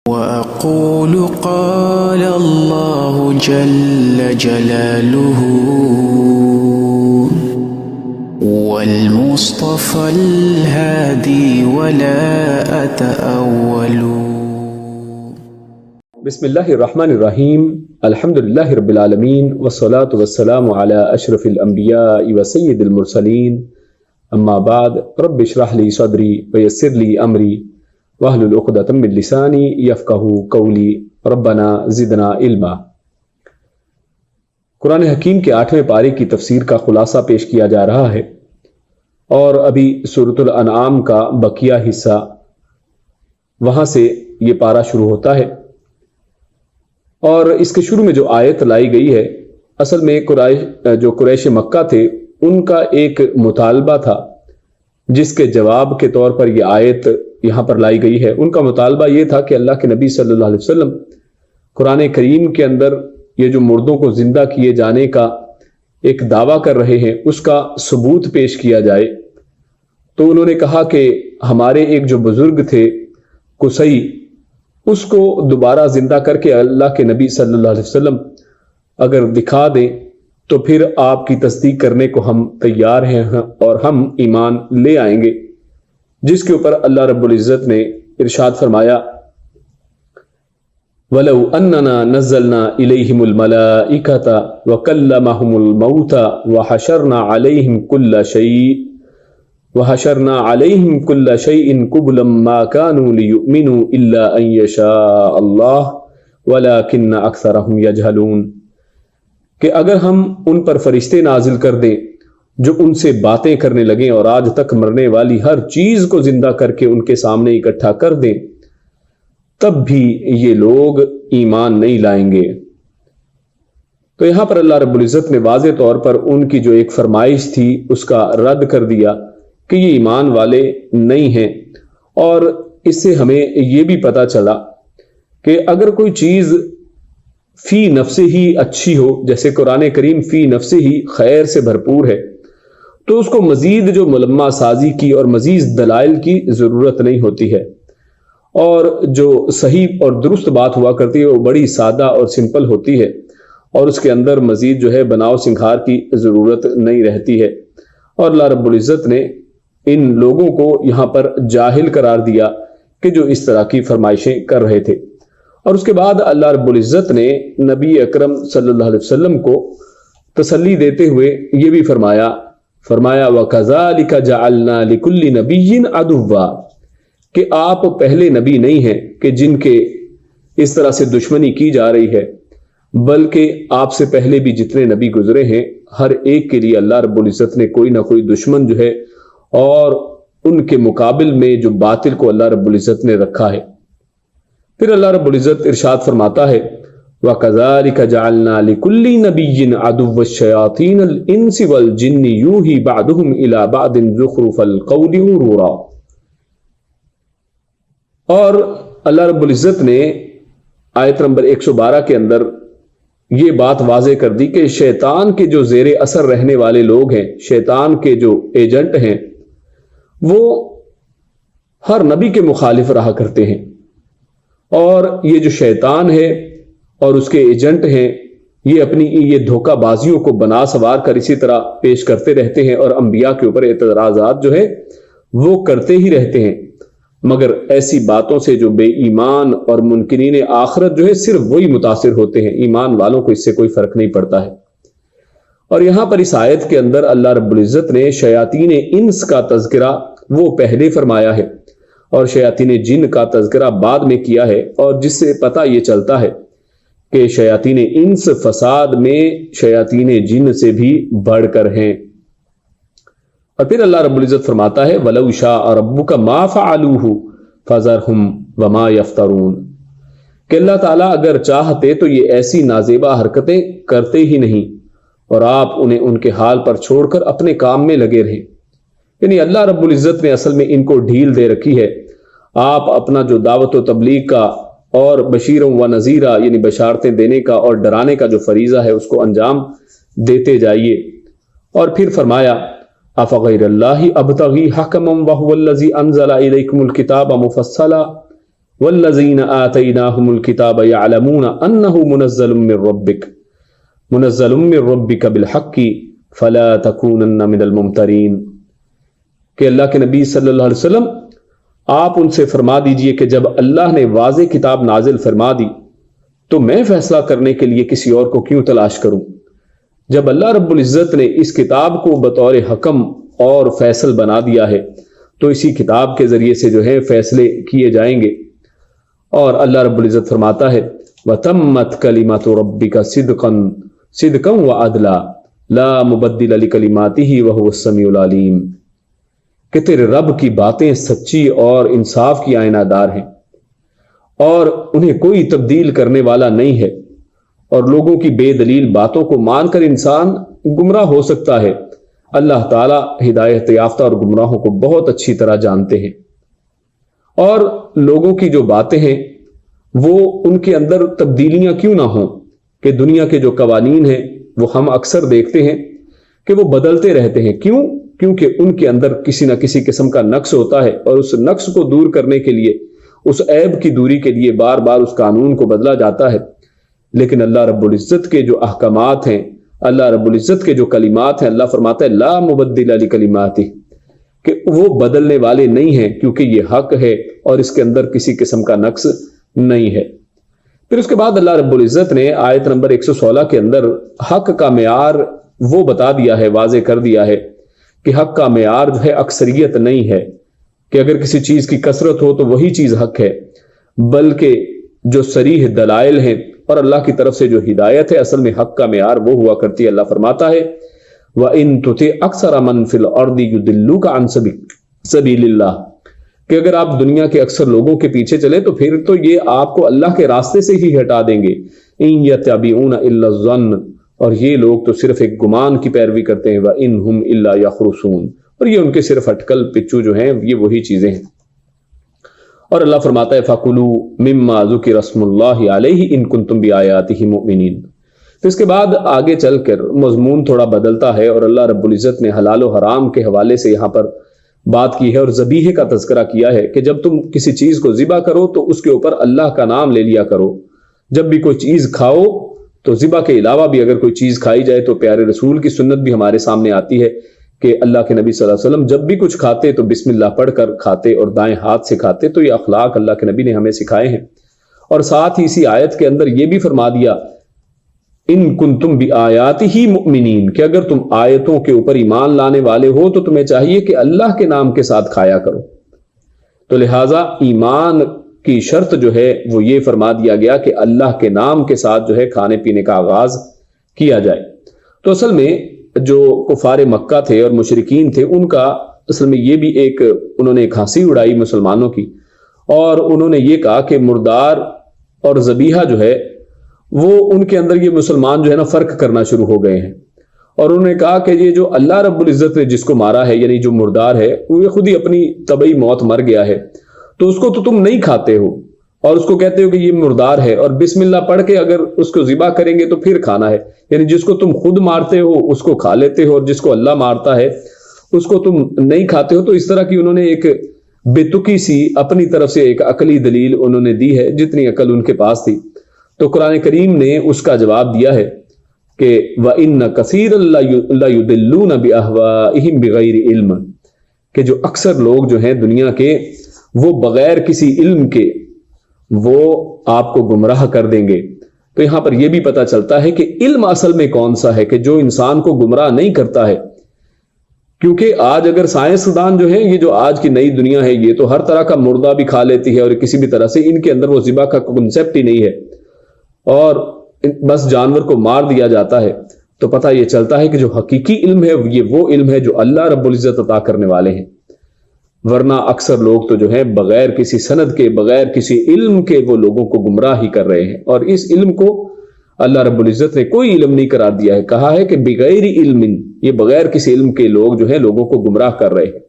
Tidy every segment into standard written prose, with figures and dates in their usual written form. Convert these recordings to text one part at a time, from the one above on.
وأقول قال الله جل جلاله والمصطفى الهادي ولا أتأول. بسم اللہ الرحمن الرحیم. الحمدللہ رب العالمین والصلاة والسلام علی اشرف الانبیاء وسید المرسلین. اما بعد رب اشرح لی صدری ویسر لی امری واحلل عقدۃ من لسانی یفقہوا قولی ربنا زدنا علما. قرآن حکیم کے 8ویں پارے کی تفسیر کا خلاصہ پیش کیا جا رہا ہے اور ابھی سورۃ الانعام کا بقیہ حصہ، وہاں سے یہ پارہ شروع ہوتا ہے. اور اس کے شروع میں جو آیت لائی گئی ہے، اصل میں جو قریش مکہ تھے ان کا ایک مطالبہ تھا، جس کے جواب کے طور پر یہ آیت یہاں پر لائی گئی ہے. ان کا مطالبہ یہ تھا کہ اللہ کے نبی صلی اللہ علیہ وسلم قرآن کریم کے اندر یہ جو مردوں کو زندہ کیے جانے کا ایک دعویٰ کر رہے ہیں اس کا ثبوت پیش کیا جائے. تو انہوں نے کہا کہ ہمارے ایک جو بزرگ تھے قصی، اس کو دوبارہ زندہ کر کے اللہ کے نبی صلی اللہ علیہ وسلم اگر دکھا دیں تو پھر آپ کی تصدیق کرنے کو ہم تیار ہیں اور ہم ایمان لے آئیں گے. جس کے اوپر اللہ رب العزت نے ارشاد فرمایا، وَلَوْ أَنَّنَا نَزَّلْنَا إِلَيْهِمُ الْمَلَائِكَةَ وَكَلَّمَهُمُ الْمَوْتَى وَحَشَرْنَا عَلَيْهِمْ كُلَّ شَيْءٍ قُبُلًا مَا كَانُوا لِيُؤْمِنُوا إِلَّا أَن يَشَاءَ اللَّهُ وَلَكِنَّ أَكْثَرَهُمْ يَجْهَلُونَ، کہ اگر ہم ان پر فرشتے نازل کر دیں جو ان سے باتیں کرنے لگیں اور آج تک مرنے والی ہر چیز کو زندہ کر کے ان کے سامنے اکٹھا کر دیں، تب بھی یہ لوگ ایمان نہیں لائیں گے. تو یہاں پر اللہ رب العزت نے واضح طور پر ان کی جو ایک فرمائش تھی اس کا رد کر دیا کہ یہ ایمان والے نہیں ہیں. اور اس سے ہمیں یہ بھی پتہ چلا کہ اگر کوئی چیز فی نفس ہی اچھی ہو، جیسے قرآن کریم فی نفس ہی خیر سے بھرپور ہے، تو اس کو مزید جو ملمہ سازی کی اور مزید دلائل کی ضرورت نہیں ہوتی ہے. اور جو صحیح اور درست بات ہوا کرتی ہے وہ بڑی سادہ اور سمپل ہوتی ہے اور اس کے اندر مزید جو ہے بناؤ سنکھار کی ضرورت نہیں رہتی ہے. اور اللہ رب العزت نے ان لوگوں کو یہاں پر جاہل قرار دیا کہ جو اس طرح کی فرمائشیں کر رہے تھے. اور اس کے بعد اللہ رب العزت نے نبی اکرم صلی اللہ علیہ وسلم کو تسلی دیتے ہوئے یہ بھی فرمایا وَكَذَلِكَ جَعَلْنَا لِكُلِّ نَبِيٍّ عَدُوًّا، کہ آپ پہلے نبی نہیں ہیں کہ جن کے اس طرح سے دشمنی کی جا رہی ہے، بلکہ آپ سے پہلے بھی جتنے نبی گزرے ہیں ہر ایک کے لیے اللہ رب العزت نے کوئی نہ کوئی دشمن جو ہے اور ان کے مقابل میں جو باطل کو اللہ رب العزت نے رکھا ہے. پھر اللہ رب العزت ارشاد فرماتا ہے وَكَذَلِكَ جَعَلْنَا لِكُلِّ نَبِيٍّ عَدُوًّا الشَّيَاطِينَ الْإِنسِ وَالْجِنِّ يُوحِي بَعْضُهُمْ إِلَى بَعْضٍ زُخْرُفَ الْقَوْلِ غُرُورًا. اور اللہ رب العزت نے آیت نمبر 112 کے اندر یہ بات واضح کر دی کہ شیطان کے جو زیر اثر رہنے والے لوگ ہیں، شیطان کے جو ایجنٹ ہیں، وہ ہر نبی کے مخالف رہا کرتے ہیں. اور یہ جو شیطان ہے اور اس کے ایجنٹ ہیں، یہ اپنی یہ دھوکہ بازیوں کو بنا سوار کر اسی طرح پیش کرتے رہتے ہیں اور انبیاء کے اوپر اعتراضات جو ہے وہ کرتے ہی رہتے ہیں. مگر ایسی باتوں سے جو بے ایمان اور منکرین آخرت جو ہے صرف وہی متاثر ہوتے ہیں، ایمان والوں کو اس سے کوئی فرق نہیں پڑتا ہے. اور یہاں پر اس آیت کے اندر اللہ رب العزت نے شیاطین انس کا تذکرہ وہ پہلے فرمایا ہے اور شیاطین جن کا تذکرہ بعد میں کیا ہے، اور جس سے پتہ یہ چلتا ہے کہ شیاطین انس فساد میں شیاطین جن سے بھی بڑھ کر ہیں. اور پھر اللہ رب العزت فرماتا ہے وَلَوْ شَاءَ رَبُّكَ مَا فَعَلُوهُ فَذَرْهُمْ وَمَا يَفْتَرُونَ، کہ اللہ تعالیٰ اگر چاہتے تو یہ ایسی نازیبا حرکتیں کرتے ہی نہیں اور آپ انہیں ان کے حال پر چھوڑ کر اپنے کام میں لگے رہیں. یعنی اللہ رب العزت نے اصل میں ان کو ڈھیل دے رکھی ہے. آپ اپنا جو دعوت و تبلیغ کا اور بشیروں و نذیرہ یعنی بشارتیں دینے کا اور ڈرانے کا جو فریضہ ہے اس کو انجام دیتے جائیے. اور پھر فرمایا افغیر اللہ ابتغی حکما وهو الذی انزل الیکم الکتاب مفصلا والذین آتیناہم الکتاب یعلمون انہ منزل من ربک بالحق فلا تکونن من الممترین، کہ اللہ کے نبی صلی اللہ علیہ وسلم آپ ان سے فرما دیجئے کہ جب اللہ نے واضح کتاب نازل فرما دی تو میں فیصلہ کرنے کے لیے کسی اور کو کیوں تلاش کروں؟ جب اللہ رب العزت نے اس کتاب کو بطور حکم اور فیصل بنا دیا ہے تو اسی کتاب کے ذریعے سے جو ہے فیصلے کیے جائیں گے۔ اور اللہ رب العزت فرماتا ہے وَتَمَّتْ كَلِمَةُ رَبِّكَ صِدْقًا وَعَدْلًا لَا مُبَدِّلَ لِكَلِمَاتِهِ وَهُوَ السَّمِيعُ الْعَلِيمُ، کہ تیرے رب کی باتیں سچی اور انصاف کی آئینہ دار ہیں اور انہیں کوئی تبدیل کرنے والا نہیں ہے، اور لوگوں کی بے دلیل باتوں کو مان کر انسان گمراہ ہو سکتا ہے۔ اللہ تعالیٰ ہدایت یافتہ اور گمراہوں کو بہت اچھی طرح جانتے ہیں، اور لوگوں کی جو باتیں ہیں وہ ان کے اندر تبدیلیاں کیوں نہ ہوں، کہ دنیا کے جو قوانین ہیں وہ ہم اکثر دیکھتے ہیں کہ وہ بدلتے رہتے ہیں۔ کیونکہ ان کے اندر کسی نہ کسی قسم کا نقص ہوتا ہے، اور اس نقص کو دور کرنے کے لیے، اس عیب کی دوری کے لیے بار بار اس قانون کو بدلا جاتا ہے۔ لیکن اللہ رب العزت کے جو احکامات ہیں، اللہ رب العزت کے جو کلمات ہیں، اللہ فرماتا ہے لا مبدل لکلماتہ، کہ وہ بدلنے والے نہیں ہیں، کیونکہ یہ حق ہے اور اس کے اندر کسی قسم کا نقص نہیں ہے۔ پھر اس کے بعد اللہ رب العزت نے آیت نمبر 116 کے اندر حق کا معیار وہ بتا دیا ہے، واضح کر دیا ہے کہ حق کا معیار جو ہے اکثریت نہیں ہے، کہ اگر کسی چیز کی کثرت ہو تو وہی چیز حق ہے، بلکہ جو صریح دلائل ہیں اور اللہ کی طرف سے جو ہدایت ہے، اصل میں حق کا معیار وہ ہوا کرتی ہے۔ اللہ فرماتا ہے وَإِن تُطِعْ أَكْثَرَ مَن فِي الْأَرْضِ يُضِلُّوكَ عَن سَبِيلِ اللَّهِ، کہ اگر آپ دنیا کے اکثر لوگوں کے پیچھے چلیں تو پھر تو یہ آپ کو اللہ کے راستے سے ہی ہٹا دیں گے۔ إِن يَتَّبِعُونَ إِلَّا الظَّنَّ، اور یہ لوگ تو صرف ایک گمان کی پیروی کرتے ہیں، وَإِنْ هُمْ إِلَّا يَخْرُصُونَ، اور یہ ان کے صرف اٹکل پچو جو ہیں یہ وہی چیزیں ہیں۔ اور اللہ فرماتا ہے فَكُلُوا مِمَّا ذُكِرَ اسْمُ اللَّهِ عَلَيْهِ إِن كُنتُمْ بِآيَاتِهِ مُؤْمِنِينَ۔ تو اس کے بعد آگے چل کر مضمون تھوڑا بدلتا ہے، اور اللہ رب العزت نے حلال و حرام کے حوالے سے یہاں پر بات کی ہے اور ذبیحے کا تذکرہ کیا ہے کہ جب تم کسی چیز کو ذبح کرو تو اس کے اوپر اللہ کا نام لے لیا کرو۔ جب بھی کوئی چیز کھاؤ تو ذبح کے علاوہ بھی اگر کوئی چیز کھائی جائے تو پیارے رسول کی سنت بھی ہمارے سامنے آتی ہے کہ اللہ کے نبی صلی اللہ علیہ وسلم جب بھی کچھ کھاتے تو بسم اللہ پڑھ کر کھاتے اور دائیں ہاتھ سے کھاتے۔ تو یہ اخلاق اللہ کے نبی نے ہمیں سکھائے ہیں، اور ساتھ ہی اسی آیت کے اندر یہ بھی فرما دیا ان کنتم بآیاتہ مؤمنین، کہ اگر تم آیتوں کے اوپر ایمان لانے والے ہو تو تمہیں چاہیے کہ اللہ کے نام کے ساتھ کھایا کرو۔ تو لہٰذا ایمان کی شرط جو ہے وہ یہ فرما دیا گیا کہ اللہ کے نام کے ساتھ جو ہے کھانے پینے کا آغاز کیا جائے۔ تو اصل میں جو کفار مکہ تھے اور مشرکین تھے، ان کا اصل میں یہ بھی انہوں نے ایک ہنسی اڑائی مسلمانوں کی، اور انہوں نے یہ کہا کہ مردار اور ذبیحہ جو ہے وہ ان کے اندر یہ مسلمان جو ہے نا فرق کرنا شروع ہو گئے ہیں، اور انہوں نے کہا کہ یہ جو اللہ رب العزت نے جس کو مارا ہے، یعنی جو مردار ہے، وہ خود ہی اپنی طبعی موت مر گیا ہے، تو اس کو تو تم نہیں کھاتے ہو اور اس کو کہتے ہو کہ یہ مردار ہے، اور بسم اللہ پڑھ کے اگر اس کو ذبح کریں گے تو پھر کھانا ہے، یعنی جس کو تم خود مارتے ہو اس کو کھا لیتے ہو، اور جس کو اللہ مارتا ہے اس کو تم نہیں کھاتے ہو۔ تو اس طرح کی انہوں نے ایک بے تکی سی اپنی طرف سے ایک عقلی دلیل انہوں نے دی ہے، جتنی عقل ان کے پاس تھی۔ تو قرآن کریم نے اس کا جواب دیا ہے کہ وَإِنَّ كَثِيرًا لَيُضِلُّونَ بِأَهْوَائِهِمْ بِغَيْرِ علم، کہ جو اکثر لوگ جو ہیں دنیا کے وہ بغیر کسی علم کے وہ آپ کو گمراہ کر دیں گے۔ تو یہاں پر یہ بھی پتہ چلتا ہے کہ علم اصل میں کون سا ہے کہ جو انسان کو گمراہ نہیں کرتا ہے، کیونکہ آج اگر سائنسدان جو ہیں، یہ جو آج کی نئی دنیا ہے، یہ تو ہر طرح کا مردہ بھی کھا لیتی ہے، اور کسی بھی طرح سے ان کے اندر وہ ذبح کا کنسیپٹ ہی نہیں ہے، اور بس جانور کو مار دیا جاتا ہے۔ تو پتہ یہ چلتا ہے کہ جو حقیقی علم ہے یہ وہ علم ہے جو اللہ رب العزت عطا کرنے والے ہیں، ورنہ اکثر لوگ تو جو ہیں بغیر کسی سند کے، بغیر کسی علم کے وہ لوگوں کو گمراہ ہی کر رہے ہیں، اور اس علم کو اللہ رب العزت نے کوئی علم نہیں قرار دیا ہے، کہا ہے کہ بغیر علم، یہ بغیر کسی علم کے لوگ جو ہیں لوگوں کو گمراہ کر رہے ہیں۔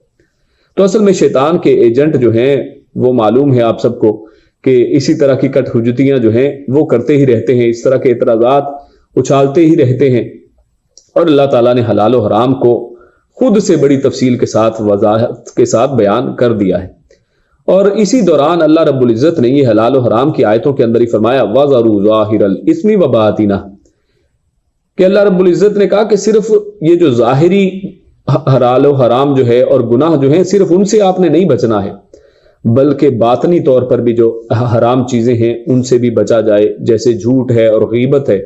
تو اصل میں شیطان کے ایجنٹ جو ہیں وہ معلوم ہے آپ سب کو کہ اسی طرح کی کٹ حجتیاں جو ہیں وہ کرتے ہی رہتے ہیں، اس طرح کے اعتراضات اچھالتے ہی رہتے ہیں، اور اللہ تعالیٰ نے حلال و حرام کو خود سے بڑی تفصیل کے ساتھ، وضاحت کے ساتھ بیان کر دیا ہے۔ اور اسی دوران اللہ رب العزت نے یہ حلال و حرام کی آیتوں کے اندر ہی فرمایا وَذَرُوا ظَاهِرَ الْإِثْمِ وَبَاطِنَهُ، کہ اللہ رب العزت نے کہا کہ صرف یہ جو ظاہری حلال و حرام جو ہے اور گناہ جو ہیں صرف ان سے آپ نے نہیں بچنا ہے، بلکہ باطنی طور پر بھی جو حرام چیزیں ہیں ان سے بھی بچا جائے، جیسے جھوٹ ہے اور غیبت ہے۔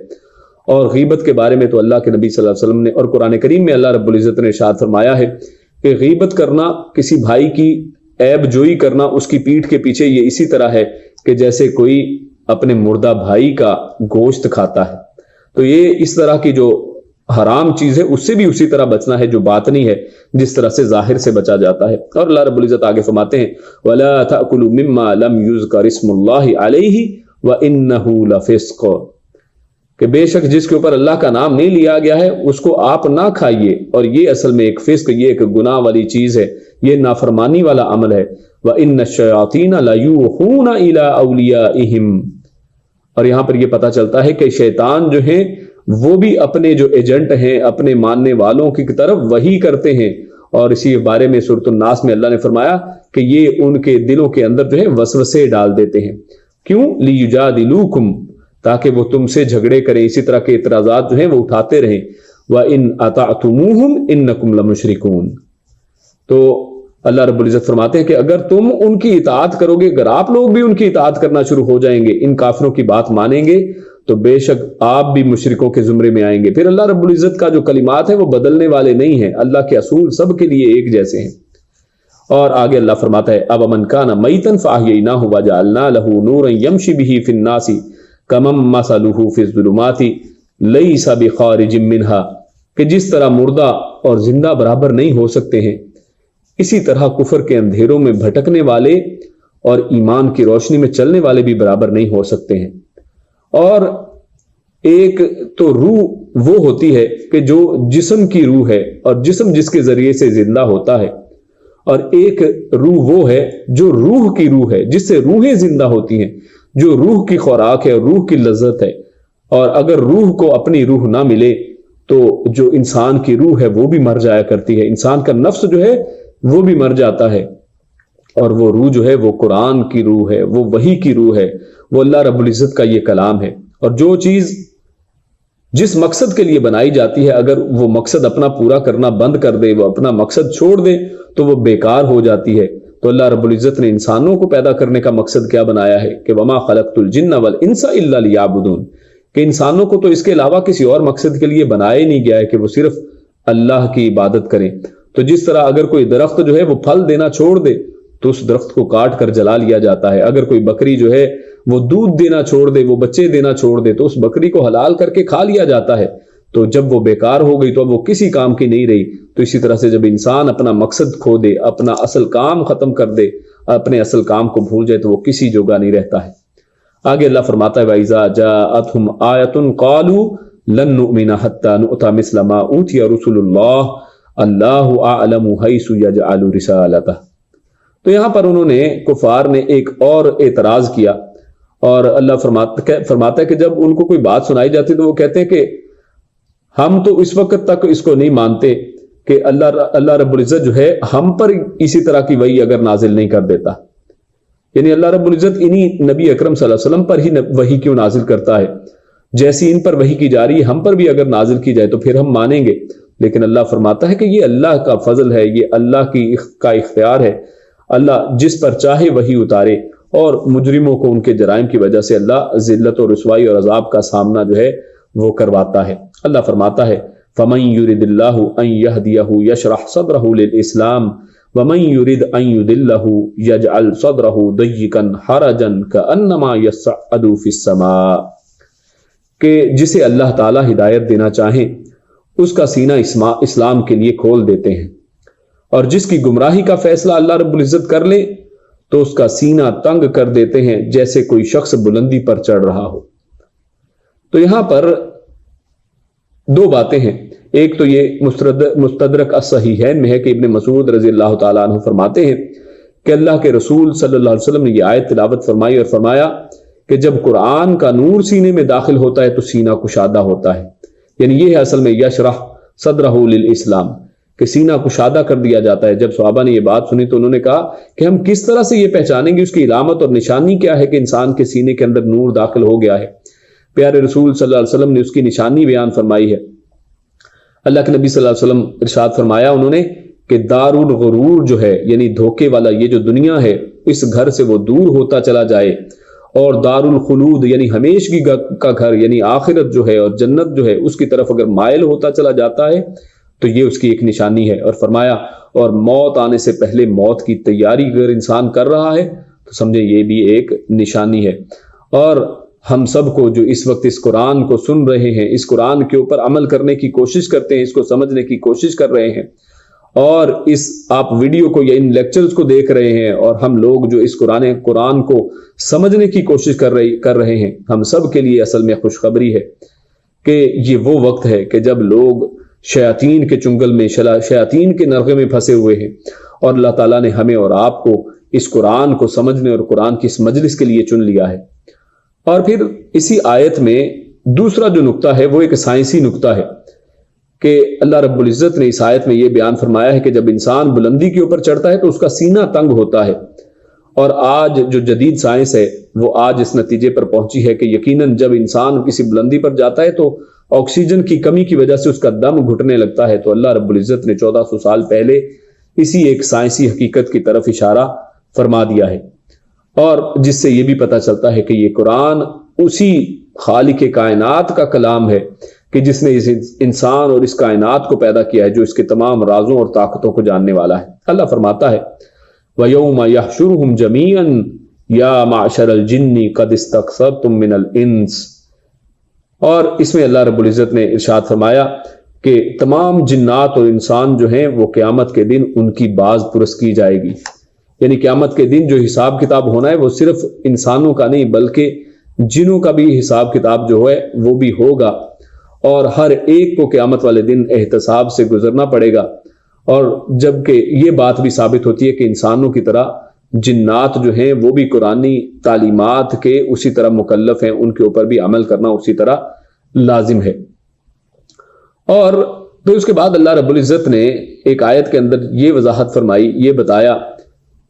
اور غیبت کے بارے میں تو اللہ کے نبی صلی اللہ علیہ وسلم نے اور قرآن کریم میں اللہ رب العزت نے ارشاد فرمایا ہے کہ غیبت کرنا، کسی بھائی کی عیب جوئی کرنا اس کی پیٹھ کے پیچھے، یہ اسی طرح ہے کہ جیسے کوئی اپنے مردہ بھائی کا گوشت کھاتا ہے۔ تو یہ اس طرح کی جو حرام چیز ہے اس سے بھی اسی طرح بچنا ہے جو باطنی ہے، جس طرح سے ظاہر سے بچا جاتا ہے۔ اور اللہ رب العزت آگے فرماتے ہیں وَلَا تَأْكُلُوا مِمَّا لَمْ يُذْكَرِ اسْمُ اللَّهِ عَلَيْهِ وَإِنَّهُ لَفِسْقٌ، کہ بے شک جس کے اوپر اللہ کا نام نہیں لیا گیا ہے اس کو آپ نہ کھائیے، اور یہ اصل میں ایک فسق، یہ ایک گناہ والی چیز ہے، یہ نافرمانی والا عمل ہے۔ وَإِنَّ الشَّيَاطِينَ لَيُوحُونَ إِلَىٰ أَوْلِيَائِهِمْ، اور یہاں پر یہ پتہ چلتا ہے کہ شیطان جو ہیں وہ بھی اپنے جو ایجنٹ ہیں، اپنے ماننے والوں کی طرف وحی کرتے ہیں۔ اور اسی بارے میں سورۃ الناس میں اللہ نے فرمایا کہ یہ ان کے دلوں کے اندر جو ہے وسوسے ڈال دیتے ہیں۔ کیوں؟ لِيُجَادِلُوكُمْ، تاکہ وہ تم سے جھگڑے کریں، اسی طرح کے اعتراضات جو ہیں وہ اٹھاتے رہیں۔ وَإِنْ أَطَعْتُمُوهُمْ إِنَّكُمْ لَمُشْرِكُونَ، تو اللہ رب العزت فرماتے ہیں کہ اگر تم ان کی اطاعت کرو گے، اگر آپ لوگ بھی ان کی اطاعت کرنا شروع ہو جائیں گے، ان کافروں کی بات مانیں گے، تو بے شک آپ بھی مشرکوں کے زمرے میں آئیں گے۔ پھر اللہ رب العزت کا جو کلمات ہیں وہ بدلنے والے نہیں ہیں، اللہ کے اصول سب کے لیے ایک جیسے ہیں۔ اور آگے اللہ فرماتا ہے أَوَمَنْ كَانَ مَيْتًا فَأَحْيَيْنَاهُ وَجَعَلْنَا لَهُ نُورًا يَمْشِي بِهِ فِي النَّاسِ كَمَنْ مَثَلُهُ فِي الظُّلُمَاتِ لَيْسَ بِخَارِجٍ مِّنْهَا، کہ جس طرح مردہ اور زندہ برابر نہیں ہو سکتے ہیں، اسی طرح کفر کے اندھیروں میں بھٹکنے والے اور ایمان کی روشنی میں چلنے والے بھی برابر نہیں ہو سکتے ہیں۔ اور ایک تو روح وہ ہوتی ہے کہ جو جسم کی روح ہے اور جسم جس کے ذریعے سے زندہ ہوتا ہے، اور ایک روح وہ ہے جو روح کی روح ہے جس سے روحیں زندہ ہوتی ہیں، جو روح کی خوراک ہے اور روح کی لذت ہے۔ اور اگر روح کو اپنی روح نہ ملے تو جو انسان کی روح ہے وہ بھی مر جایا کرتی ہے، انسان کا نفس جو ہے وہ بھی مر جاتا ہے۔ اور وہ روح جو ہے وہ قرآن کی روح ہے، وہ وحی کی روح ہے، وہ اللہ رب العزت کا یہ کلام ہے۔ اور جو چیز جس مقصد کے لیے بنائی جاتی ہے، اگر وہ مقصد اپنا پورا کرنا بند کر دے، وہ اپنا مقصد چھوڑ دے، تو وہ بیکار ہو جاتی ہے۔ تو اللہ رب العزت نے انسانوں کو پیدا کرنے کا مقصد کیا بنایا ہے کہ وَمَا خَلَقْتُ الْجِنَّ وَالْإِنسَ إِلَّا لِيَعْبُدُونَ، کہ انسانوں کو تو اس کے علاوہ کسی اور مقصد کے لیے بنایا ہی نہیں گیا ہے کہ وہ صرف اللہ کی عبادت کریں۔ تو جس طرح اگر کوئی درخت جو ہے وہ پھل دینا چھوڑ دے تو اس درخت کو کاٹ کر جلا لیا جاتا ہے، اگر کوئی بکری جو ہے وہ دودھ دینا چھوڑ دے، وہ بچے دینا چھوڑ دے، تو اس بکری کو حلال کر کے کھا لیا جاتا ہے۔ تو جب وہ بیکار ہو گئی تو اب وہ کسی کام کی نہیں رہی۔ تو اسی طرح سے جب انسان اپنا مقصد کھو دے، اپنا اصل کام ختم کر دے، اپنے اصل کام کو بھول جائے، تو وہ کسی جوگا نہیں رہتا ہے۔ آگے اللہ فرماتا ہے وَإِذَا جَاءَتْهُمْ آيَةٌ قَالُوا لَن نُؤْمِنَ حَتَّى نُؤْتَى مِثْلَ مَا أُوتِيَ رُسُلُ اللَّهِ اللَّهُ أَعْلَمُ حَيْثُ يَجْعَلُ رِسَالَتَهُ۔ تو یہاں پر انہوں نے کفار نے ایک اور اعتراض کیا، اور اللہ فرماتا ہے کہ جب ان کو کوئی بات سنائی جاتی تو وہ کہتے ہیں کہ ہم تو اس وقت تک اس کو نہیں مانتے کہ اللہ رب العزت جو ہے ہم پر اسی طرح کی وحی اگر نازل نہیں کر دیتا، یعنی اللہ رب العزت انہی نبی اکرم صلی اللہ علیہ وسلم پر ہی وحی کیوں نازل کرتا ہے، جیسی ان پر وحی کی جا رہی ہے ہم پر بھی اگر نازل کی جائے تو پھر ہم مانیں گے۔ لیکن اللہ فرماتا ہے کہ یہ اللہ کا فضل ہے، یہ اللہ کا اختیار ہے، اللہ جس پر چاہے وحی اتارے، اور مجرموں کو ان کے جرائم کی وجہ سے اللہ ذلت اور رسوائی اور عذاب کا سامنا جو ہے وہ کرواتا ہے۔ اللہ فرماتا ہے فَمَن يُرِدِ اللَّهُ أَن يَهْدِيَهُ يَشْرَحْ صَدْرَهُ لِلْإِسْلَامِ وَمَن يُرِدْ أَن يُضِلَّهُ يَجْعَلْ صَدْرَهُ ضَيِّقًا حَرَجًا كَأَنَّمَا يَصْعَدُ فِي السَّمَاءِ، کہ جسے اللہ تعالی ہدایت دینا چاہیں اس کا سینہ اسلام کے لیے کھول دیتے ہیں، اور جس کی گمراہی کا فیصلہ اللہ رب العزت کر لے تو اس کا سینہ تنگ کر دیتے ہیں جیسے کوئی شخص بلندی پر چڑھ رہا ہو۔ تو یہاں پر دو باتیں ہیں، ایک تو یہ مستدرک الصحیحین میں ہے کہ ابن مسعود رضی اللہ تعالیٰ عنہ فرماتے ہیں کہ اللہ کے رسول صلی اللہ علیہ وسلم نے یہ آیت تلاوت فرمائی اور فرمایا کہ جب قرآن کا نور سینے میں داخل ہوتا ہے تو سینہ کشادہ ہوتا ہے، یعنی یہ ہے اصل میں یشرح صدرہ للاسلام، کہ سینہ کشادہ کر دیا جاتا ہے۔ جب صحابہ نے یہ بات سنی تو انہوں نے کہا کہ ہم کس طرح سے یہ پہچانیں گے، اس کی علامت اور نشانی کیا ہے کہ انسان کے سینے کے اندر نور داخل ہو گیا ہے؟ پیارے رسول صلی اللہ علیہ وسلم نے اس کی نشانی بیان فرمائی ہے۔ اللہ کے نبی صلی اللہ علیہ وسلم ارشاد فرمایا انہوں نے کہ دار الغرور جو ہے، یعنی دھوکے والا یہ جو دنیا ہے، اس گھر سے وہ دور ہوتا چلا جائے، اور دار الخلود یعنی ہمیشگی کا گھر یعنی آخرت جو ہے اور جنت جو ہے اس کی طرف اگر مائل ہوتا چلا جاتا ہے تو یہ اس کی ایک نشانی ہے۔ اور فرمایا اور موت آنے سے پہلے موت کی تیاری اگر انسان کر رہا ہے تو سمجھے یہ بھی ایک نشانی ہے۔ اور ہم سب کو جو اس وقت اس قرآن کو سن رہے ہیں، اس قرآن کے اوپر عمل کرنے کی کوشش کرتے ہیں، اس کو سمجھنے کی کوشش کر رہے ہیں، اور اس آپ ویڈیو کو یا ان لیکچرز کو دیکھ رہے ہیں، اور ہم لوگ جو اس قرآن کو سمجھنے کی کوشش کر رہے ہیں، ہم سب کے لیے اصل میں خوشخبری ہے کہ یہ وہ وقت ہے کہ جب لوگ شیاطین کے چنگل میں، شیاطین کے نرغے میں پھنسے ہوئے ہیں، اور اللہ تعالیٰ نے ہمیں اور آپ کو اس قرآن کو سمجھنے اور قرآن کی اس مجلس کے لیے چن لیا ہے۔ اور پھر اسی آیت میں دوسرا جو نقطہ ہے وہ ایک سائنسی نقطہ ہے کہ اللہ رب العزت نے اس آیت میں یہ بیان فرمایا ہے کہ جب انسان بلندی کے اوپر چڑھتا ہے تو اس کا سینہ تنگ ہوتا ہے، اور آج جو جدید سائنس ہے وہ آج اس نتیجے پر پہنچی ہے کہ یقیناً جب انسان کسی بلندی پر جاتا ہے تو آکسیجن کی کمی کی وجہ سے اس کا دم گھٹنے لگتا ہے۔ تو اللہ رب العزت نے 1400 سال پہلے اسی ایک سائنسی حقیقت کی طرف اشارہ فرما دیا ہے، اور جس سے یہ بھی پتہ چلتا ہے کہ یہ قرآن اسی خالق کائنات کا کلام ہے کہ جس نے اس انسان اور اس کائنات کو پیدا کیا ہے، جو اس کے تمام رازوں اور طاقتوں کو جاننے والا ہے۔ اللہ فرماتا ہے وَيَوْمَ يَحْشُرُهُمْ جَمِيعًا يَا مَعْشَرَ الْجِنِّ قَدِ اسْتَكْثَرْتُم مِّنَ الْإِنسِ، اور اس میں اللہ رب العزت نے ارشاد فرمایا کہ تمام جنات اور انسان جو ہیں وہ قیامت کے دن ان کی باز پرس کی جائے گی، یعنی قیامت کے دن جو حساب کتاب ہونا ہے وہ صرف انسانوں کا نہیں بلکہ جنوں کا بھی حساب کتاب جو ہے وہ بھی ہوگا، اور ہر ایک کو قیامت والے دن احتساب سے گزرنا پڑے گا۔ اور جبکہ یہ بات بھی ثابت ہوتی ہے کہ انسانوں کی طرح جنات جو ہیں وہ بھی قرآنی تعلیمات کے اسی طرح مکلف ہیں، ان کے اوپر بھی عمل کرنا اسی طرح لازم ہے۔ اور پھر اس کے بعد اللہ رب العزت نے ایک آیت کے اندر یہ وضاحت فرمائی، یہ بتایا،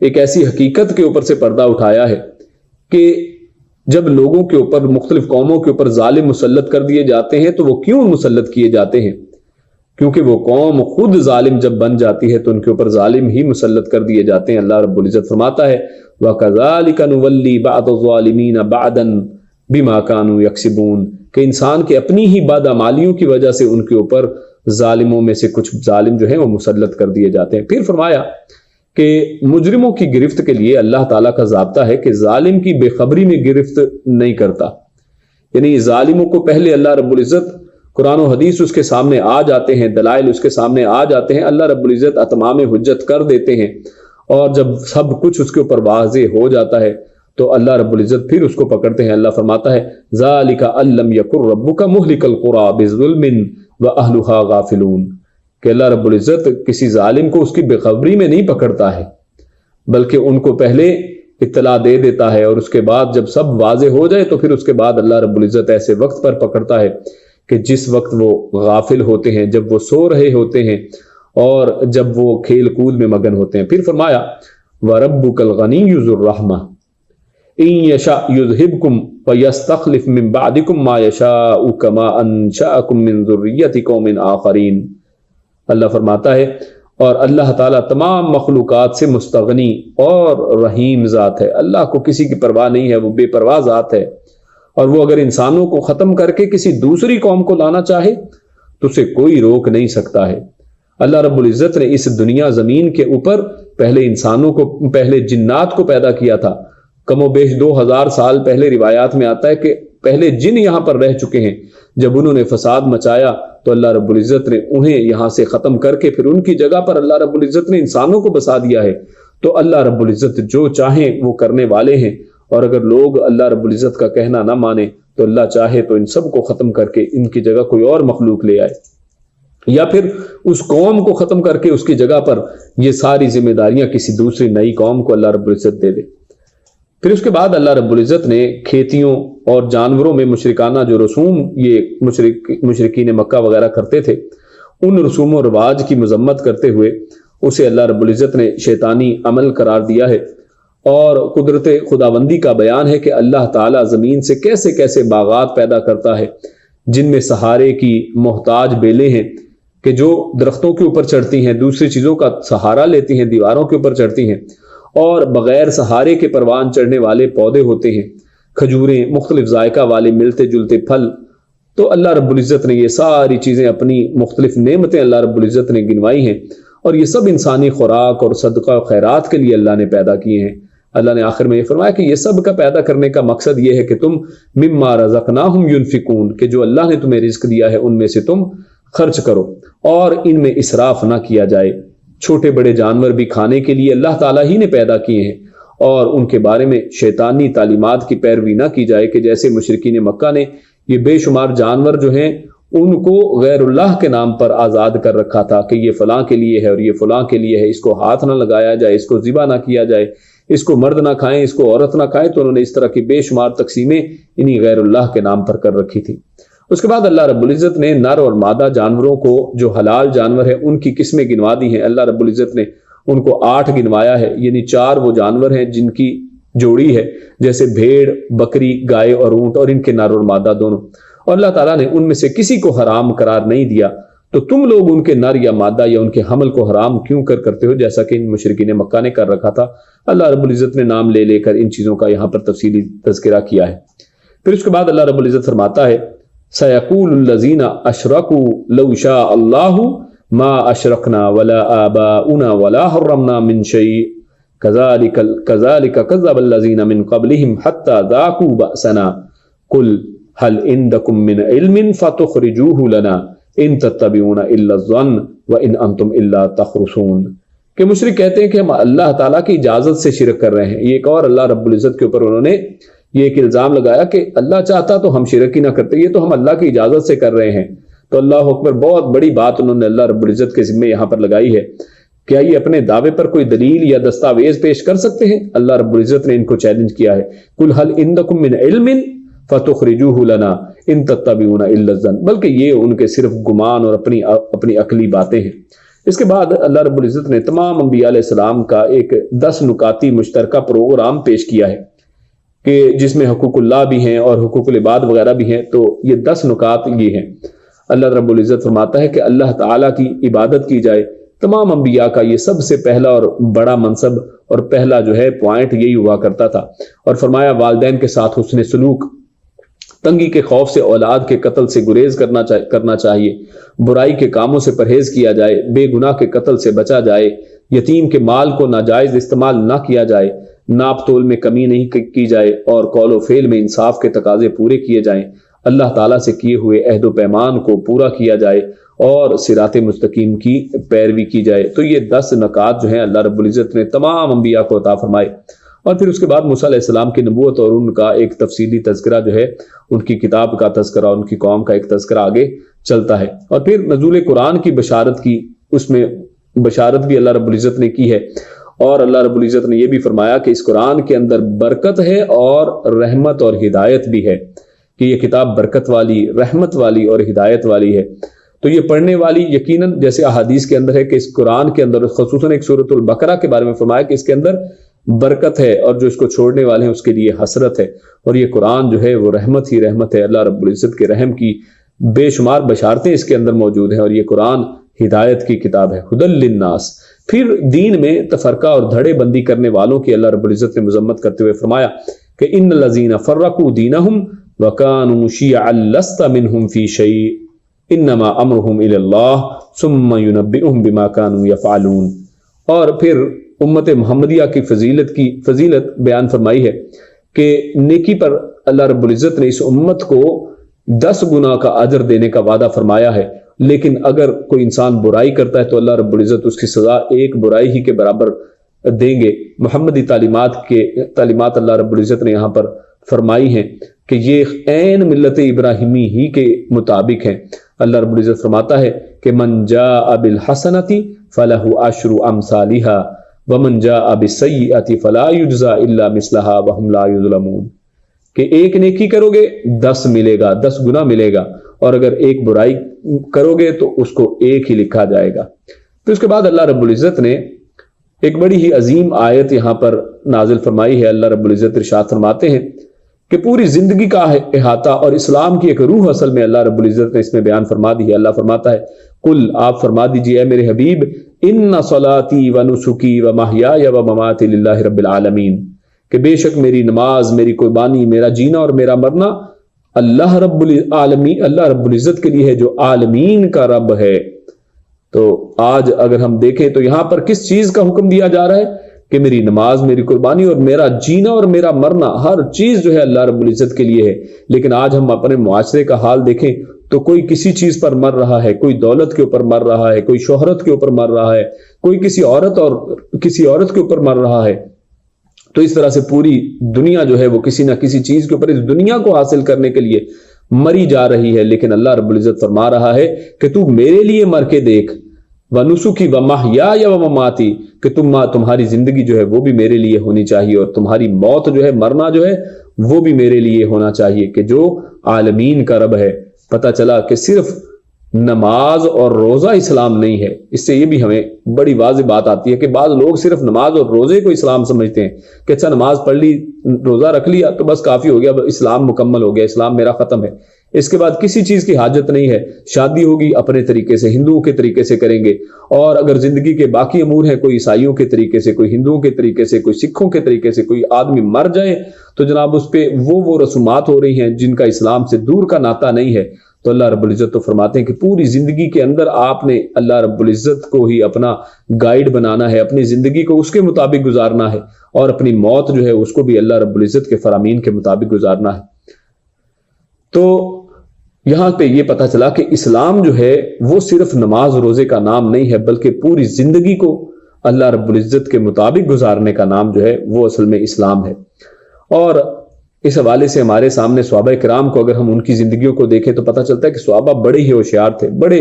ایک ایسی حقیقت کے اوپر سے پردہ اٹھایا ہے کہ جب لوگوں کے اوپر، مختلف قوموں کے اوپر ظالم مسلط کر دیے جاتے ہیں تو وہ کیوں مسلط کیے جاتے ہیں؟ کیونکہ وہ قوم خود ظالم جب بن جاتی ہے تو ان کے اوپر ظالم ہی مسلط کر دیے جاتے ہیں۔ اللہ رب العزت فرماتا ہے وَكَذَلِكَ نُوَلِّي بَعْضَ الظَّالِمِينَ بَعْضًا بِمَا كَانُوا يَكْسِبُونَ، کہ انسان کے اپنی ہی بدعمالیوں کی وجہ سے ان کے اوپر ظالموں میں سے کچھ ظالم جو ہیں وہ مسلط کر دیے جاتے ہیں۔ پھر فرمایا کہ مجرموں کی گرفت کے لیے اللہ تعالیٰ کا ضابطہ ہے کہ ظالم کی بے خبری میں گرفت نہیں کرتا، یعنی ظالموں کو پہلے اللہ رب العزت، قرآن و حدیث اس کے سامنے آ جاتے ہیں، دلائل اس کے سامنے آ جاتے ہیں، اللہ رب العزت اتمام حجت کر دیتے ہیں، اور جب سب کچھ اس کے اوپر واضح ہو جاتا ہے تو اللہ رب العزت پھر اس کو پکڑتے ہیں۔ اللہ فرماتا ہے ذَلِكَ أَن لَّمْ يَكُن رَّبُّكَ مُهْلِكَ الْقُرَىٰ بِظُلْمٍ وَأَهْلُهَا غَافِلُونَ، کہ اللہ رب العزت کسی ظالم کو اس کی بے خبری میں نہیں پکڑتا ہے بلکہ ان کو پہلے اطلاع دے دیتا ہے، اور اس کے بعد جب سب واضح ہو جائے تو پھر اس کے بعد اللہ رب العزت ایسے وقت پر پکڑتا ہے کہ جس وقت وہ غافل ہوتے ہیں، جب وہ سو رہے ہوتے ہیں اور جب وہ کھیل کود میں مگن ہوتے ہیں۔ پھر فرمایا وَرَبُّكَ الْغَنِيُّ ذُو الرَّحْمَةِ إِن يَشَأْ يُذْهِبْكُمْ وَيَسْتَخْلِفْ مِن بَعْدِكُم مَّا يَشَاءُ كَمَا أَنشَأَكُم مِّن ذُرِّيَّةِ قَوْمٍ آخَرِينَ۔ اللہ فرماتا ہے اور اللہ تعالیٰ تمام مخلوقات سے مستغنی اور رحیم ذات ہے، اللہ کو کسی کی پرواہ نہیں ہے، وہ بے پرواہ ذات ہے، اور وہ اگر انسانوں کو ختم کر کے کسی دوسری قوم کو لانا چاہے تو اسے کوئی روک نہیں سکتا ہے۔ اللہ رب العزت نے اس دنیا زمین کے اوپر پہلے انسانوں کو، پہلے جنات کو پیدا کیا تھا، کم و بیش 2000 سال پہلے روایات میں آتا ہے کہ پہلے جن یہاں پر رہ چکے ہیں، جب انہوں نے فساد مچایا تو اللہ رب العزت نے انہیں یہاں سے ختم کر کے پھر ان کی جگہ پر اللہ رب العزت نے انسانوں کو بسا دیا ہے۔ تو اللہ رب العزت جو چاہیں وہ کرنے والے ہیں، اور اگر لوگ اللہ رب العزت کا کہنا نہ مانیں تو اللہ چاہے تو ان سب کو ختم کر کے ان کی جگہ کوئی اور مخلوق لے آئے، یا پھر اس قوم کو ختم کر کے اس کی جگہ پر یہ ساری ذمہ داریاں کسی دوسری نئی قوم کو اللہ رب العزت دے دے۔ پھر اس کے بعد اللہ رب العزت نے کھیتیوں اور جانوروں میں مشرکانہ جو رسوم یہ مشرکین مکہ وغیرہ کرتے تھے ان رسوم و رواج کی مذمت کرتے ہوئے اسے اللہ رب العزت نے شیطانی عمل قرار دیا ہے، اور قدرت خداوندی کا بیان ہے کہ اللہ تعالیٰ زمین سے کیسے کیسے باغات پیدا کرتا ہے جن میں سہارے کی محتاج بیلیں ہیں کہ جو درختوں کے اوپر چڑھتی ہیں، دوسری چیزوں کا سہارا لیتی ہیں، دیواروں کے اوپر چڑھتی ہیں، اور بغیر سہارے کے پروان چڑھنے والے پودے ہوتے ہیں، کھجوریں، مختلف ذائقہ والے ملتے جلتے پھل۔ تو اللہ رب العزت نے یہ ساری چیزیں، اپنی مختلف نعمتیں اللہ رب العزت نے گنوائی ہیں، اور یہ سب انسانی خوراک اور صدقہ و خیرات کے لیے اللہ نے پیدا کیے ہیں۔ اللہ نے آخر میں یہ فرمایا کہ یہ سب کا پیدا کرنے کا مقصد یہ ہے کہ تم مما رزقناہم ینفقون، کہ جو اللہ نے تمہیں رزق دیا ہے ان میں سے تم خرچ کرو اور ان میں اسراف نہ کیا جائے۔ چھوٹے بڑے جانور بھی کھانے کے لیے اللہ تعالیٰ ہی نے پیدا کیے ہیں، اور ان کے بارے میں شیطانی تعلیمات کی پیروی نہ کی جائے کہ جیسے مشرکین مکہ نے یہ بے شمار جانور جو ہیں ان کو غیر اللہ کے نام پر آزاد کر رکھا تھا کہ یہ فلاں کے لیے ہے اور یہ فلاں کے لیے ہے، اس کو ہاتھ نہ لگایا جائے، اس کو ذبح نہ کیا جائے، اس کو مرد نہ کھائیں، اس کو عورت نہ کھائیں۔ تو انہوں نے اس طرح کی بے شمار تقسیمیں انہی غیر اللہ کے نام پر کر رکھی تھی۔ اس کے بعد اللہ رب العزت نے نر اور مادہ جانوروں کو، جو حلال جانور ہیں، ان کی قسمیں گنوا دی ہیں۔ اللہ رب العزت نے ان کو 8 گنوایا ہے، یعنی 4 وہ جانور ہیں جن کی جوڑی ہے، جیسے بھیڑ، بکری، گائے اور اونٹ، اور ان کے نر اور مادہ دونوں۔ اور اللہ تعالیٰ نے ان میں سے کسی کو حرام قرار نہیں دیا، تو تم لوگ ان کے نر یا مادہ یا ان کے حمل کو حرام کیوں کرتے ہو، جیسا کہ ان مشرکین مکہ نے کر رکھا تھا۔ اللہ رب العزت نے نام لے لے کر ان چیزوں کا یہاں پر تفصیلی تذکرہ کیا ہے۔ پھر اس کے بعد اللہ رب العزت فرماتا ہے سَيَقُولُ الَّذِينَ أَشْرَكُوا لَوْ شَاءَ اللَّهُ مَا أَشْرَكْنَا وَلَا آبَاؤُنَا وَلَا حَرَّمْنَا مِنْ شَيْءٍ كَذَلِكَ كَذَّبَ الَّذِينَ مِنْ قَبْلِهِمْ حَتَّى ذَاقُوا بَأْسَنَا قُلْ هَلْ عِندَكُم مِّنْ عِلْمٍ فَتُخْرِجُوهُ لَنَا إِن تَتَّبِعُونَ إِلَّا الظَّنَّ وَإِنْ أَنْتُمْ إِلَّا تَخْرُصُونَ، کہ مشرک کہتے ہیں کہ ہم اللہ تعالیٰ کی اجازت سے شرک کر رہے ہیں۔ یہ ایک اور اللہ رب العزت کے اوپر انہوں نے یہ ایک الزام لگایا کہ اللہ چاہتا تو ہم شرک ہی نہ کرتے، یہ تو ہم اللہ کی اجازت سے کر رہے ہیں۔ تو اللہ اکبر، بہت بڑی بات انہوں نے اللہ رب العزت کے ذمے یہاں پر لگائی ہے۔ کیا یہ اپنے دعوے پر کوئی دلیل یا دستاویز پیش کر سکتے ہیں؟ اللہ رب العزت نے ان کو چیلنج کیا ہے، قل هل عندكم من علم فتخرجوه لنا ان تتبعون الا الظن، بلکہ یہ ان کے صرف گمان اور اپنی عقلی باتیں ہیں۔ اس کے بعد اللہ رب العزت نے تمام انبیاء علیہ السلام کا ایک 10 نکاتی مشترکہ پروگرام پیش کیا ہے کہ جس میں حقوق اللہ بھی ہیں اور حقوق العباد وغیرہ بھی ہیں۔ تو یہ 10 نکات یہ ہیں۔ اللہ رب العزت فرماتا ہے کہ اللہ تعالیٰ کی عبادت کی جائے۔ تمام انبیاء کا یہ سب سے پہلا اور بڑا منصب اور پہلا جو ہے پوائنٹ یہی ہوا کرتا تھا، اور فرمایا والدین کے ساتھ حسن سلوک، تنگی کے خوف سے اولاد کے قتل سے گریز کرنا چاہیے، برائی کے کاموں سے پرہیز کیا جائے، بے گناہ کے قتل سے بچا جائے، یتیم کے مال کو ناجائز استعمال نہ کیا جائے، ناپ تول میں کمی نہیں کی جائے، اور قول و فعل میں انصاف کے تقاضے پورے کیے جائیں، اللہ تعالیٰ سے کیے ہوئے عہد و پیمان کو پورا کیا جائے، اور صراط مستقیم کی پیروی کی جائے۔ تو یہ 10 نکات جو ہیں اللہ رب العزت نے تمام انبیاء کو عطا فرمائے۔ اور پھر اس کے بعد موسیٰ علیہ السلام کی نبوت اور ان کا ایک تفصیلی تذکرہ جو ہے، ان کی کتاب کا تذکرہ، ان کی قوم کا ایک تذکرہ آگے چلتا ہے۔ اور پھر نزول قرآن کی بشارت کی، اس میں بشارت بھی اللہ رب العزت نے کی ہے، اور اللہ رب العزت نے یہ بھی فرمایا کہ اس قرآن کے اندر برکت ہے اور رحمت اور ہدایت بھی ہے، کہ یہ کتاب برکت والی، رحمت والی اور ہدایت والی ہے۔ تو یہ پڑھنے والی یقیناً جیسے احادیث کے اندر ہے کہ اس قرآن کے اندر خصوصاً ایک سورۃ البقرہ کے بارے میں فرمایا کہ اس کے اندر برکت ہے، اور جو اس کو چھوڑنے والے ہیں اس کے لیے حسرت ہے، اور یہ قرآن جو ہے وہ رحمت ہی رحمت ہے۔ اللہ رب العزت کے رحم کی بے شمار بشارتیں اس کے اندر موجود ہیں، اور یہ قرآن ہدایت کی کتاب ہے، ھدی للناس۔ پھر دین میں تفرقہ اور دھڑے بندی کرنے والوں کی اللہ رب العزت نے مذمت کرتے ہوئے فرمایا کہ ان الذین فرقوا دینہم وکانوا شیعا لست منہم فی شیء انما امرهم الی اللہ ثم ینبئہم بما کانوا یفعلون۔ اور پھر امت محمدیہ کی فضیلت بیان فرمائی ہے کہ نیکی پر اللہ رب العزت نے اس امت کو 10 گنا کا اجر دینے کا وعدہ فرمایا ہے، لیکن اگر کوئی انسان برائی کرتا ہے تو اللہ رب العزت اس کی سزا ایک برائی ہی کے برابر دیں گے۔ محمدی تعلیمات اللہ رب العزت نے یہاں پر فرمائی ہیں کہ یہ عین ملت ابراہیمی ہی کے مطابق ہیں۔ اللہ رب العزت فرماتا ہے کہ من جاء بالحسنۃ فلہ عشر امثالھا ومن جاء بالسیئۃ فلا یجزی الا مثلھا وہم لا یظلمون، کہ ایک نیکی کرو گے 10 ملے گا، 10 گنا ملے گا، اور اگر ایک برائی کرو گے تو اس کو ایک ہی لکھا جائے گا۔ پھر اس کے بعد اللہ رب العزت نے ایک بڑی ہی عظیم آیت یہاں پر نازل فرمائی ہے۔ اللہ رب العزت ارشاد فرماتے ہیں کہ پوری زندگی کا احاطہ اور اسلام کی ایک روح اصل میں اللہ رب العزت نے اس میں بیان فرما دی ہے۔ اللہ فرماتا ہے قل، آپ فرما دیجئے اے میرے حبیب، ان صلاتی و نسکی و محیای و مماتی للہ رب العالمین، کہ بے شک میری نماز، میری قربانی، میرا جینا اور میرا مرنا اللہ رب العالمین، اللہ رب العزت کے لیے ہے جو عالمین کا رب ہے۔ تو آج اگر ہم دیکھیں تو یہاں پر کس چیز کا حکم دیا جا رہا ہے کہ میری نماز، میری قربانی اور میرا جینا اور میرا مرنا، ہر چیز جو ہے اللہ رب العزت کے لیے ہے۔ لیکن آج ہم اپنے معاشرے کا حال دیکھیں تو کوئی کسی چیز پر مر رہا ہے، کوئی دولت کے اوپر مر رہا ہے، کوئی شہرت کے اوپر مر رہا ہے، کوئی کسی عورت کے اوپر مر رہا ہے۔ تو اس طرح سے پوری دنیا جو ہے وہ کسی نہ کسی چیز کے اوپر اس دنیا کو حاصل کرنے کے لیے مری جا رہی ہے۔ لیکن اللہ رب العزت فرما رہا ہے کہ تو میرے لیے مر کے دیکھ، وَنُسُكِي وَمَحْيَايَ وَمَمَاتِي، کہ تمہاری زندگی جو ہے وہ بھی میرے لیے ہونی چاہیے، اور تمہاری موت جو ہے، مرنا جو ہے وہ بھی میرے لیے ہونا چاہیے، کہ جو عالمین کا رب ہے۔ پتہ چلا کہ صرف نماز اور روزہ اسلام نہیں ہے۔ اس سے یہ بھی ہمیں بڑی واضح بات آتی ہے کہ بعض لوگ صرف نماز اور روزے کو اسلام سمجھتے ہیں کہ اچھا نماز پڑھ لی، روزہ رکھ لیا تو بس کافی ہو گیا، اسلام مکمل ہو گیا، اسلام میرا ختم ہے، اس کے بعد کسی چیز کی حاجت نہیں ہے۔ شادی ہوگی اپنے طریقے سے، ہندوؤں کے طریقے سے کریں گے، اور اگر زندگی کے باقی امور ہیں کوئی عیسائیوں کے طریقے سے، کوئی ہندوؤں کے طریقے سے، کوئی سکھوں کے طریقے سے، کوئی آدمی مر جائے تو جناب اس پہ وہ رسومات ہو رہی ہیں جن کا اسلام سے دور کا ناطہ نہیں ہے۔ تو اللہ رب العزت تو فرماتے ہیں کہ پوری زندگی کے اندر آپ نے اللہ رب العزت کو ہی اپنا گائیڈ بنانا ہے، اپنی زندگی کو اس کے مطابق گزارنا ہے، اور اپنی موت جو ہے اس کو بھی اللہ رب العزت کے فرامین کے مطابق گزارنا ہے۔ تو یہاں پہ یہ پتہ چلا کہ اسلام جو ہے وہ صرف نماز روزے کا نام نہیں ہے، بلکہ پوری زندگی کو اللہ رب العزت کے مطابق گزارنے کا نام جو ہے وہ اصل میں اسلام ہے۔ اور اس حوالے سے ہمارے سامنے صحابہ کرام کو اگر ہم ان کی زندگیوں کو دیکھیں تو پتہ چلتا ہے کہ صحابہ بڑے ہی ہوشیار تھے، بڑے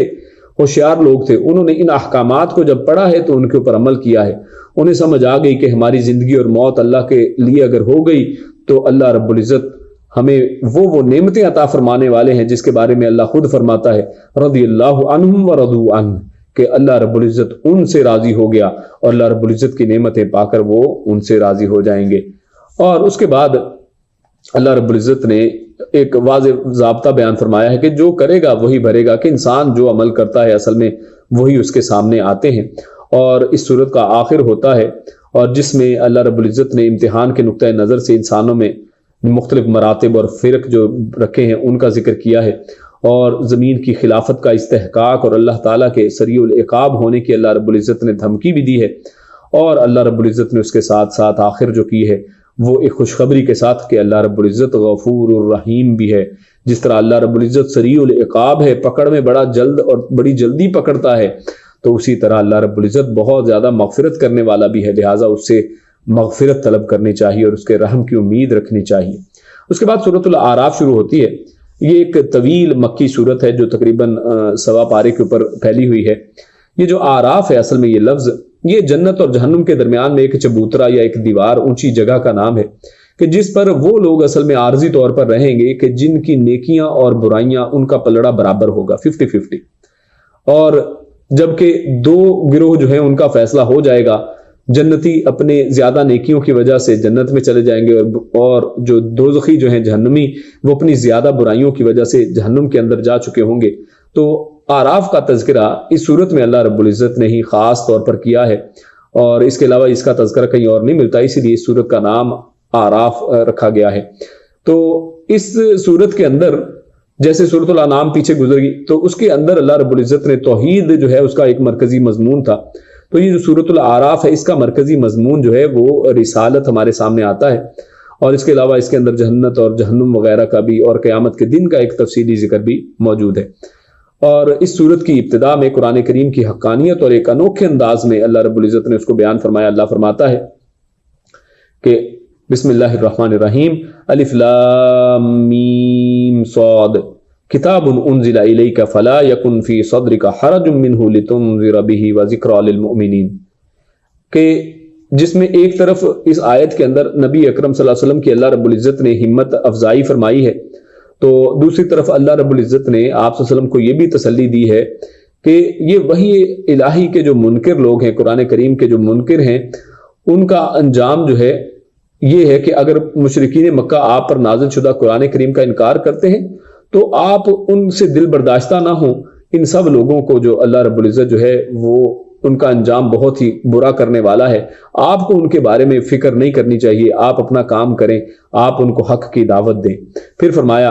ہوشیار لوگ تھے۔ انہوں نے ان احکامات کو جب پڑھا ہے تو ان کے اوپر عمل کیا ہے، انہیں سمجھ آ گئی کہ ہماری زندگی اور موت اللہ کے لیے اگر ہو گئی تو اللہ رب العزت ہمیں وہ نعمتیں عطا فرمانے والے ہیں جس کے بارے میں اللہ خود فرماتا ہے رضی اللہ عنہم ورضوا عنہ، کہ اللہ رب العزت ان سے راضی ہو گیا اور اللہ رب العزت کی نعمتیں پا کر وہ ان سے راضی ہو جائیں گے۔ اور اس کے بعد اللہ رب العزت نے ایک واضح ضابطہ بیان فرمایا ہے کہ جو کرے گا وہی بھرے گا، کہ انسان جو عمل کرتا ہے اصل میں وہی اس کے سامنے آتے ہیں۔ اور اس صورت کا آخر ہوتا ہے اور جس میں اللہ رب العزت نے امتحان کے نقطۂ نظر سے انسانوں میں مختلف مراتب اور فرق جو رکھے ہیں ان کا ذکر کیا ہے، اور زمین کی خلافت کا استحقاق اور اللہ تعالیٰ کے سریع العقاب ہونے کی اللہ رب العزت نے دھمکی بھی دی ہے، اور اللہ رب العزت نے اس کے ساتھ ساتھ آخر جو کی ہے وہ ایک خوشخبری کے ساتھ کہ اللہ رب العزت غفور الرحیم بھی ہے۔ جس طرح اللہ رب العزت سریع العقاب ہے، پکڑ میں بڑا جلد اور بڑی جلدی پکڑتا ہے، تو اسی طرح اللہ رب العزت بہت زیادہ مغفرت کرنے والا بھی ہے، لہٰذا اس سے مغفرت طلب کرنی چاہیے اور اس کے رحم کی امید رکھنی چاہیے۔ اس کے بعد سورۃ الاعراف شروع ہوتی ہے۔ یہ ایک طویل مکی سورت ہے جو تقریباً 1.25 پارے کے اوپر پھیلی ہوئی ہے۔ یہ جو اعراف ہے اصل میں یہ لفظ، یہ جنت اور جہنم کے درمیان میں ایک چبوترا یا ایک دیوار، اونچی جگہ کا نام ہے کہ جس پر وہ لوگ اصل میں عارضی طور پر رہیں گے کہ جن کی نیکیاں اور برائیاں ان کا پلڑا برابر ہوگا، 50-50۔ اور جبکہ 2 گروہ جو ہیں ان کا فیصلہ ہو جائے گا، جنتی اپنے زیادہ نیکیوں کی وجہ سے جنت میں چلے جائیں گے، اور جو دوزخی جو ہیں جہنمی وہ اپنی زیادہ برائیوں کی وجہ سے جہنم کے اندر جا چکے ہوں گے۔ تو اعراف کا تذکرہ اس صورت میں اللہ رب العزت نے ہی خاص طور پر کیا ہے، اور اس کے علاوہ اس کا تذکرہ کہیں اور نہیں ملتا، اسی لیے اس صورت کا نام اعراف رکھا گیا ہے۔ تو اس صورت کے اندر جیسے سورۃ الانعام پیچھے گزر گئی تو اس کے اندر اللہ رب العزت نے توحید جو ہے اس کا ایک مرکزی مضمون تھا، تو یہ جو سورۃ الاعراف ہے اس کا مرکزی مضمون جو ہے وہ رسالت ہمارے سامنے آتا ہے، اور اس کے علاوہ اس کے اندر جنت اور جہنم وغیرہ کا بھی اور قیامت کے دن کا ایک تفصیلی ذکر بھی موجود ہے۔ اور اس صورت کی ابتدا میں قرآن کریم کی حقانیت اور ایک انوکھے انداز میں اللہ رب العزت نے اس کو بیان فرمایا۔ اللہ فرماتا ہے کہ بسم اللہ الرحمن الرحیم، الف لام میم صاد، کتاب انزل الیک فلا یکن فی صدرک حرج منہ لتنذر بہ وذکریٰ للمؤمنین، کہ جس میں ایک طرف اس آیت کے اندر نبی اکرم صلی اللہ علیہ وسلم کی اللہ رب العزت نے ہمت افزائی فرمائی ہے، تو دوسری طرف اللہ رب العزت نے آپ صلی اللہ علیہ وسلم کو یہ بھی تسلی دی ہے کہ یہ وحی الہی کے جو منکر لوگ ہیں، قرآن کریم کے جو منکر ہیں، ان کا انجام جو ہے یہ ہے کہ اگر مشرکین مکہ آپ پر نازل شدہ قرآن کریم کا انکار کرتے ہیں تو آپ ان سے دل برداشتہ نہ ہوں۔ ان سب لوگوں کو جو اللہ رب العزت جو ہے وہ ان کا انجام بہت ہی برا کرنے والا ہے۔ آپ کو ان کے بارے میں فکر نہیں کرنی چاہیے، آپ اپنا کام کریں، آپ ان کو حق کی دعوت دیں۔ پھر فرمایا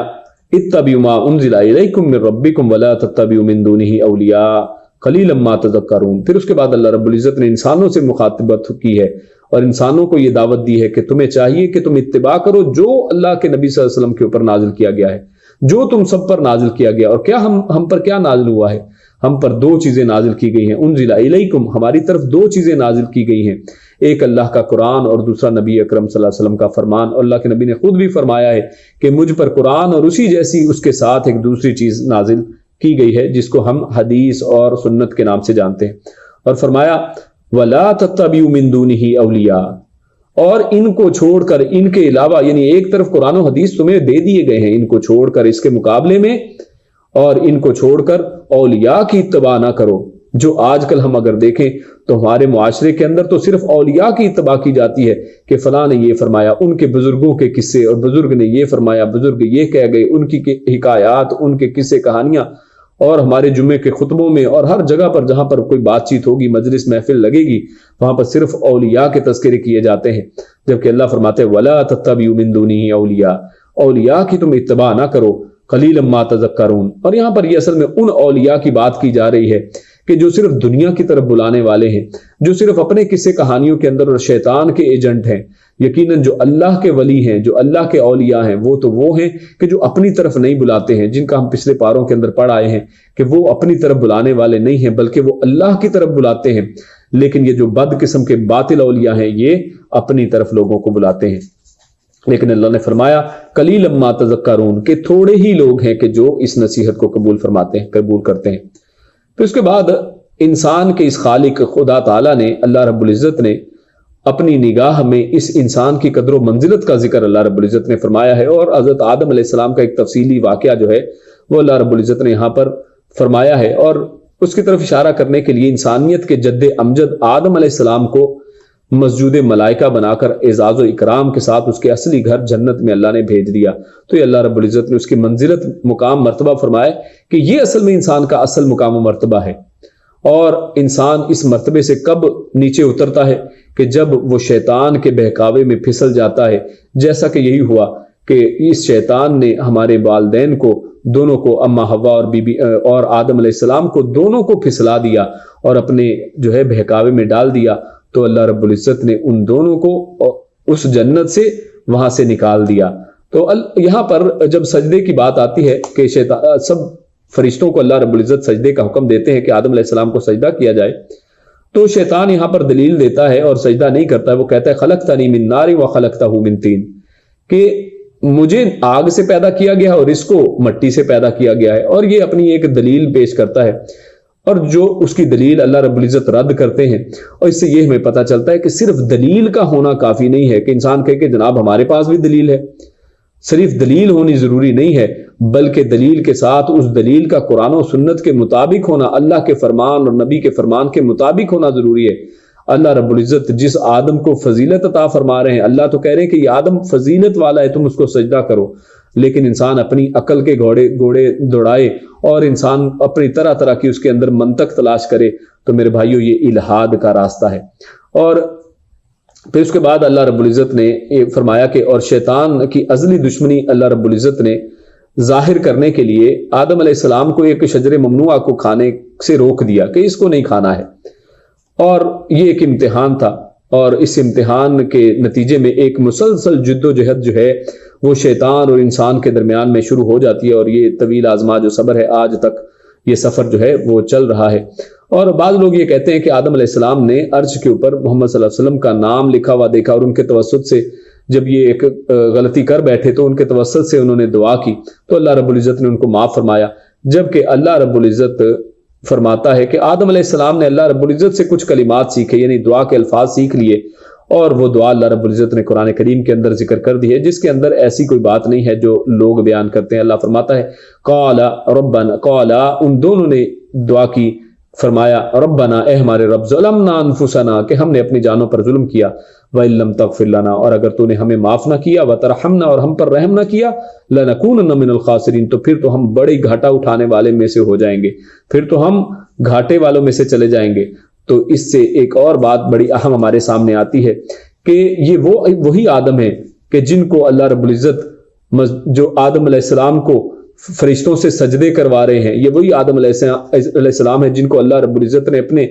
اتبعوا ما انزل الیکم من ربکم ولا تتبعوا من دونہ اولیاء قلیلا ما تذکرون۔ پھر اس کے بعد اللہ رب العزت نے انسانوں سے مخاطبت کی ہے اور انسانوں کو یہ دعوت دی ہے کہ تمہیں چاہیے کہ تم اتباع کرو جو اللہ کے نبی صلی اللہ علیہ وسلم کے اوپر نازل کیا گیا ہے، جو تم سب پر نازل کیا گیا۔ اور کیا ہم پر کیا نازل ہوا ہے؟ ہم پر دو چیزیں نازل کی گئی ہیں، انزل الیکم، ہماری طرف دو چیزیں نازل کی گئی ہیں، ایک اللہ کا قرآن اور دوسرا نبی اکرم صلی اللہ علیہ وسلم کا فرمان۔ اور اللہ کے نبی نے خود بھی فرمایا ہے کہ مجھ پر قرآن اور اسی جیسی اس کے ساتھ ایک دوسری چیز نازل کی گئی ہے جس کو ہم حدیث اور سنت کے نام سے جانتے ہیں۔ اور فرمایا وَلَا تَتَّبِعُوا مِن دُونِهِ أَوْلِيَاءَ، اور ان کو چھوڑ کر، ان کے علاوہ، یعنی ایک طرف قرآن و حدیث تمہیں دے دیے گئے ہیں، ان کو چھوڑ کر اس کے مقابلے میں، اور ان کو چھوڑ کر اولیاء کی اتباع نہ کرو۔ جو آج کل ہم اگر دیکھیں تو ہمارے معاشرے کے اندر تو صرف اولیاء کی اتباع کی جاتی ہے کہ فلاں نے یہ فرمایا، ان کے بزرگوں کے قصے، اور بزرگ نے یہ فرمایا، بزرگ یہ کہہ گئے، ان کی حکایات، ان کے قصے کہانیاں، اور ہمارے جمعے کے خطبوں میں اور ہر جگہ پر جہاں پر کوئی بات چیت ہوگی، مجلس محفل لگے گی، وہاں پر صرف اولیاء کے تذکرے کیے جاتے ہیں، جبکہ اللہ فرماتے ہیں وَلَا تَتَّبِعُوا مِن دُونِهِ أَوْلِيَاءَ، اولیاء کی تم اتباع نہ کرو، قَلِيلًا مَا تَذَكَّرُونَ۔ اور یہاں پر یہ اصل میں ان اولیاء کی بات کی جا رہی ہے کہ جو صرف دنیا کی طرف بلانے والے ہیں، جو صرف اپنے قصے کہانیوں کے اندر اور شیطان کے ایجنٹ ہیں۔ یقیناً جو اللہ کے ولی ہیں، جو اللہ کے اولیاء ہیں، وہ ہیں کہ جو اپنی طرف نہیں بلاتے ہیں، جن کا ہم پچھلے پاروں کے اندر پڑھ آئے ہیں کہ وہ اپنی طرف بلانے والے نہیں ہیں بلکہ وہ اللہ کی طرف بلاتے ہیں۔ لیکن یہ جو بد قسم کے باطل اولیاء ہیں، یہ اپنی طرف لوگوں کو بلاتے ہیں۔ لیکن اللہ نے فرمایا قلیلا ما تذکرون، کہ تھوڑے ہی لوگ ہیں کہ جو اس نصیحت کو قبول کرتے ہیں۔ پھر اس کے بعد انسان کے اس خالق خدا تعالیٰ نے، اللہ رب العزت نے اپنی نگاہ میں اس انسان کی قدر و منزلت کا ذکر اللہ رب العزت نے فرمایا ہے، اور حضرت آدم علیہ السلام کا ایک تفصیلی واقعہ جو ہے وہ اللہ رب العزت نے یہاں پر فرمایا ہے، اور اس کی طرف اشارہ کرنے کے لیے انسانیت کے جد امجد آدم علیہ السلام کو مسجود ملائکہ بنا کر اعزاز و اکرام کے ساتھ اس کے اصلی گھر جنت میں اللہ نے بھیج دیا۔ تو یہ اللہ رب العزت نے اس کی منزلت، مقام، مرتبہ فرمایا کہ یہ اصل میں انسان کا اصل مقام و مرتبہ ہے۔ اور انسان اس مرتبے سے کب نیچے اترتا ہے؟ کہ جب وہ شیطان کے بہکاوے میں پھسل جاتا ہے، جیسا کہ یہی ہوا کہ اس شیطان نے ہمارے والدین کو دونوں کو، اما حوا اور آدم علیہ السلام کو، دونوں کو پھسلا دیا اور اپنے جو ہے بہکاوے میں ڈال دیا۔ تو اللہ رب العزت نے ان دونوں کو اس جنت سے وہاں سے نکال دیا۔ تو یہاں پر جب سجدے کی بات آتی ہے کہ سب فرشتوں کو اللہ رب العزت سجدے کا حکم دیتے ہیں کہ آدم علیہ السلام کو سجدہ کیا جائے، تو شیطان یہاں پر دلیل دیتا ہے اور سجدہ نہیں کرتا ہے۔ وہ کہتا ہے خلقتنی من نار وخلقتہ من طین، کہ مجھے آگ سے پیدا کیا گیا اور اس کو مٹی سے پیدا کیا گیا ہے، اور یہ اپنی ایک دلیل پیش کرتا ہے، اور جو اس کی دلیل اللہ رب العزت رد کرتے ہیں۔ اور اس سے یہ ہمیں پتہ چلتا ہے کہ صرف دلیل کا ہونا کافی نہیں ہے کہ انسان کہے کہ جناب ہمارے پاس بھی دلیل ہے۔ صرف دلیل ہونی ضروری نہیں ہے، بلکہ دلیل کے ساتھ اس دلیل کا قرآن و سنت کے مطابق ہونا، اللہ کے فرمان اور نبی کے فرمان کے مطابق ہونا ضروری ہے۔ اللہ رب العزت جس آدم کو فضیلت عطا فرما رہے ہیں، اللہ تو کہہ رہے ہیں کہ یہ آدم فضیلت والا ہے، تم اس کو سجدہ کرو، لیکن انسان اپنی عقل کے گھوڑے دوڑائے اور انسان اپنی طرح طرح کی اس کے اندر منطق تلاش کرے، تو میرے بھائیو یہ الہاد کا راستہ ہے۔ اور پھر اس کے بعد اللہ رب العزت نے یہ فرمایا کہ اور شیطان کی ازلی دشمنی اللہ رب العزت نے ظاہر کرنے کے لیے آدم علیہ السلام کو ایک شجر ممنوعہ کو کھانے سے روک دیا کہ اس کو نہیں کھانا ہے، اور یہ ایک امتحان تھا، اور اس امتحان کے نتیجے میں ایک مسلسل جد و جہد جو ہے وہ شیطان اور انسان کے درمیان میں شروع ہو جاتی ہے، اور یہ طویل آزما جو صبر ہے، آج تک یہ سفر جو ہے وہ چل رہا ہے۔ اور بعض لوگ یہ کہتے ہیں کہ آدم علیہ السلام نے عرش کے اوپر محمد صلی اللہ علیہ وسلم کا نام لکھا ہوا دیکھا، اور ان کے توسط سے جب یہ ایک غلطی کر بیٹھے تو ان کے توسط سے انہوں نے دعا کی تو اللہ رب العزت نے ان کو معاف فرمایا، جبکہ اللہ رب العزت فرماتا ہے کہ آدم علیہ السلام نے اللہ رب العزت سے کچھ کلمات سیکھے، یعنی دعا کے الفاظ سیکھ لیے، اور وہ دعا اللہ رب العزت نے قرآن کریم کے اندر ذکر کر دی ہے، جس کے اندر ایسی کوئی بات نہیں ہے جو لوگ بیان کرتے ہیں۔ اللہ فرماتا ہے قال ربنا، قال ان دونوں نے دعا کی، فرمایا ربنا اے ہمارے رب، ظلمنا انفسنا کہ ہم نے اپنی جانوں پر ظلم کیا، وَإِن لَّمْ تَغْفِرْ لَنَا اور اگر تو نے ہمیں معاف نہ کیا، وَتَرْحَمْنَا اور ہم پر رحم نہ کیا، لَنَكُونَنَّ مِنَ الْخَاسِرِينَ تو پھر تو ہم بڑی گھاٹا اٹھانے والے میں سے ہو جائیں گے، پھر تو ہم گھاٹے والوں میں سے چلے جائیں گے۔ تو اس سے ایک اور بات بڑی اہم ہمارے سامنے آتی ہے کہ یہ وہی آدم ہے کہ جن کو اللہ رب العزت جو آدم علیہ السلام کو فرشتوں سے سجدے کروا رہے ہیں، یہ وہی آدم علیہ السلام ہے جن کو اللہ رب العزت نے اپنے